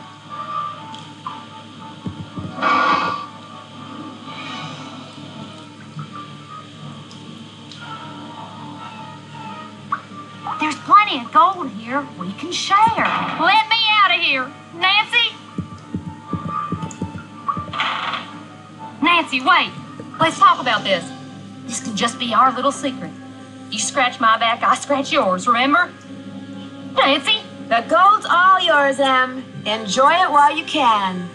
There's plenty of gold here. We can share. Let me out of here. Nancy? Nancy, wait. Let's talk about this. This can just be our little secret. You scratch my back, I scratch yours, remember? Nancy? The gold's all yours, Em. Enjoy it while you can.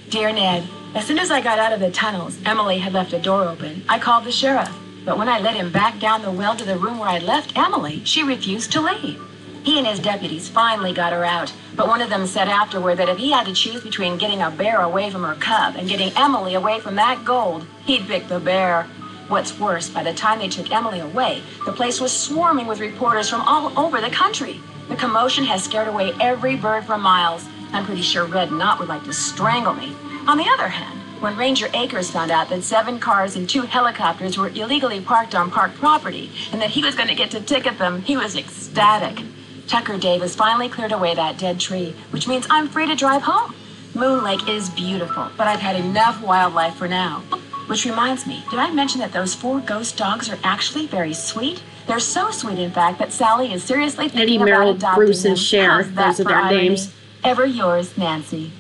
Dear Ned, as soon as I got out of the tunnels, Emily had left a door open. I called the sheriff, but when I led him back down the well to the room where I'd left Emily, she refused to leave. He and his deputies finally got her out, but one of them said afterward that if he had to choose between getting a bear away from her cub and getting Emily away from that gold, he'd pick the bear. What's worse, by the time they took Emily away, the place was swarming with reporters from all over the country. The commotion has scared away every bird for miles. I'm pretty sure Red Knot would like to strangle me. On the other hand, when Ranger Akers found out that 7 cars and 2 helicopters were illegally parked on park property and that he was going to get to ticket them, he was ecstatic. Tucker Davis finally cleared away that dead tree, which means I'm free to drive home. Moon Lake is beautiful, but I've had enough wildlife for now. Which reminds me, did I mention that those 4 ghost dogs are actually very sweet? They're so sweet, in fact, that Sally is seriously thinking about Merrill, adopting Bruce, them. and Cher. How's that Those are for their irony? names. Ever yours, Nancy.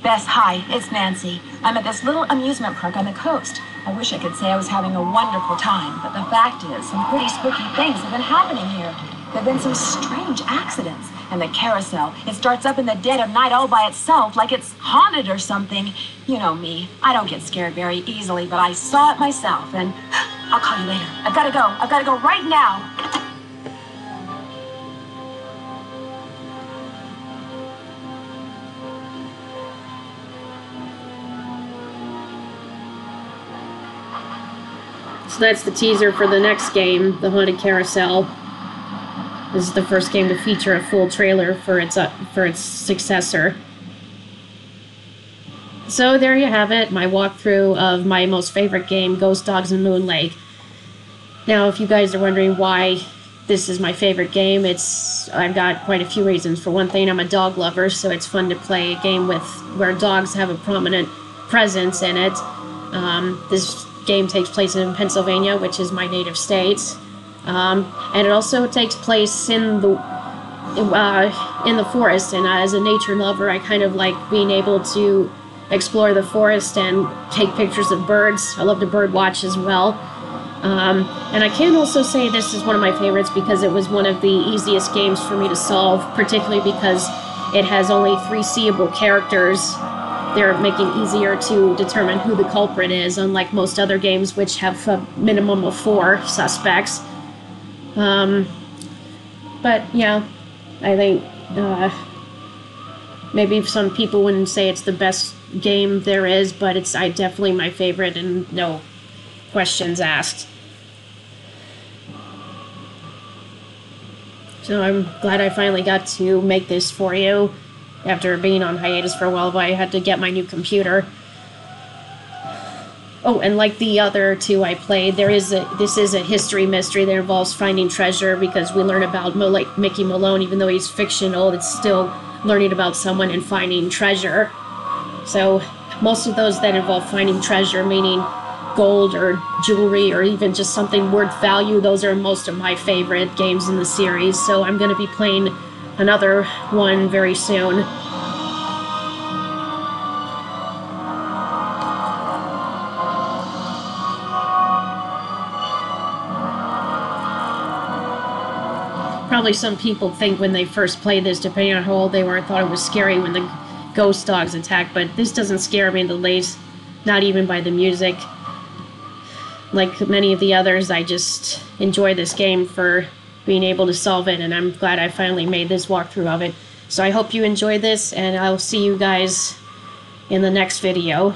Bess, hi, it's Nancy. I'm at this little amusement park on the coast. I wish I could say I was having a wonderful time, but the fact is, some pretty spooky things have been happening here. There have been some strange accidents, and the carousel, it starts up in the dead of night all by itself, like it's haunted or something. You know me, I don't get scared very easily, but I saw it myself, and I'll call you later. I've got to go right now. So that's the teaser for the next game, The Haunted Carousel. This is the first game to feature a full trailer for its successor. So there you have it, my walkthrough of my most favorite game, Ghost Dogs in Moon Lake. Now, if you guys are wondering why this is my favorite game, I've got quite a few reasons. For one thing, I'm a dog lover, so it's fun to play a game where dogs have a prominent presence in it. This game takes place in Pennsylvania, which is my native state, and it also takes place in the forest. And as a nature lover, I kind of like being able to explore the forest and take pictures of birds. I love to bird watch as well. And I can also say this is one of my favorites because it was one of the easiest games for me to solve, particularly because it has only 3 seeable characters they're making easier to determine who the culprit is, unlike most other games which have a minimum of 4 suspects. But yeah, I think maybe some people wouldn't say it's the best game there is, but it's definitely my favorite and no questions asked. So I'm glad I finally got to make this for you after being on hiatus for a while, but I had to get my new computer. Oh, and like the other 2 I played, this is a history mystery that involves finding treasure, because we learn about Mickey Malone. Even though he's fictional, it's still learning about someone and finding treasure. So most of those that involve finding treasure, meaning gold or jewelry or even just something worth value, those are most of my favorite games in the series. So I'm going to be playing another one very soon. Probably some people think when they first play this, depending on how old they were, thought it was scary when the ghost dogs attack, but this doesn't scare me in the least, not even by the music. Like many of the others, I just enjoy this game for being able to solve it, and I'm glad I finally made this walkthrough of it. So I hope you enjoyed this, and I'll see you guys in the next video.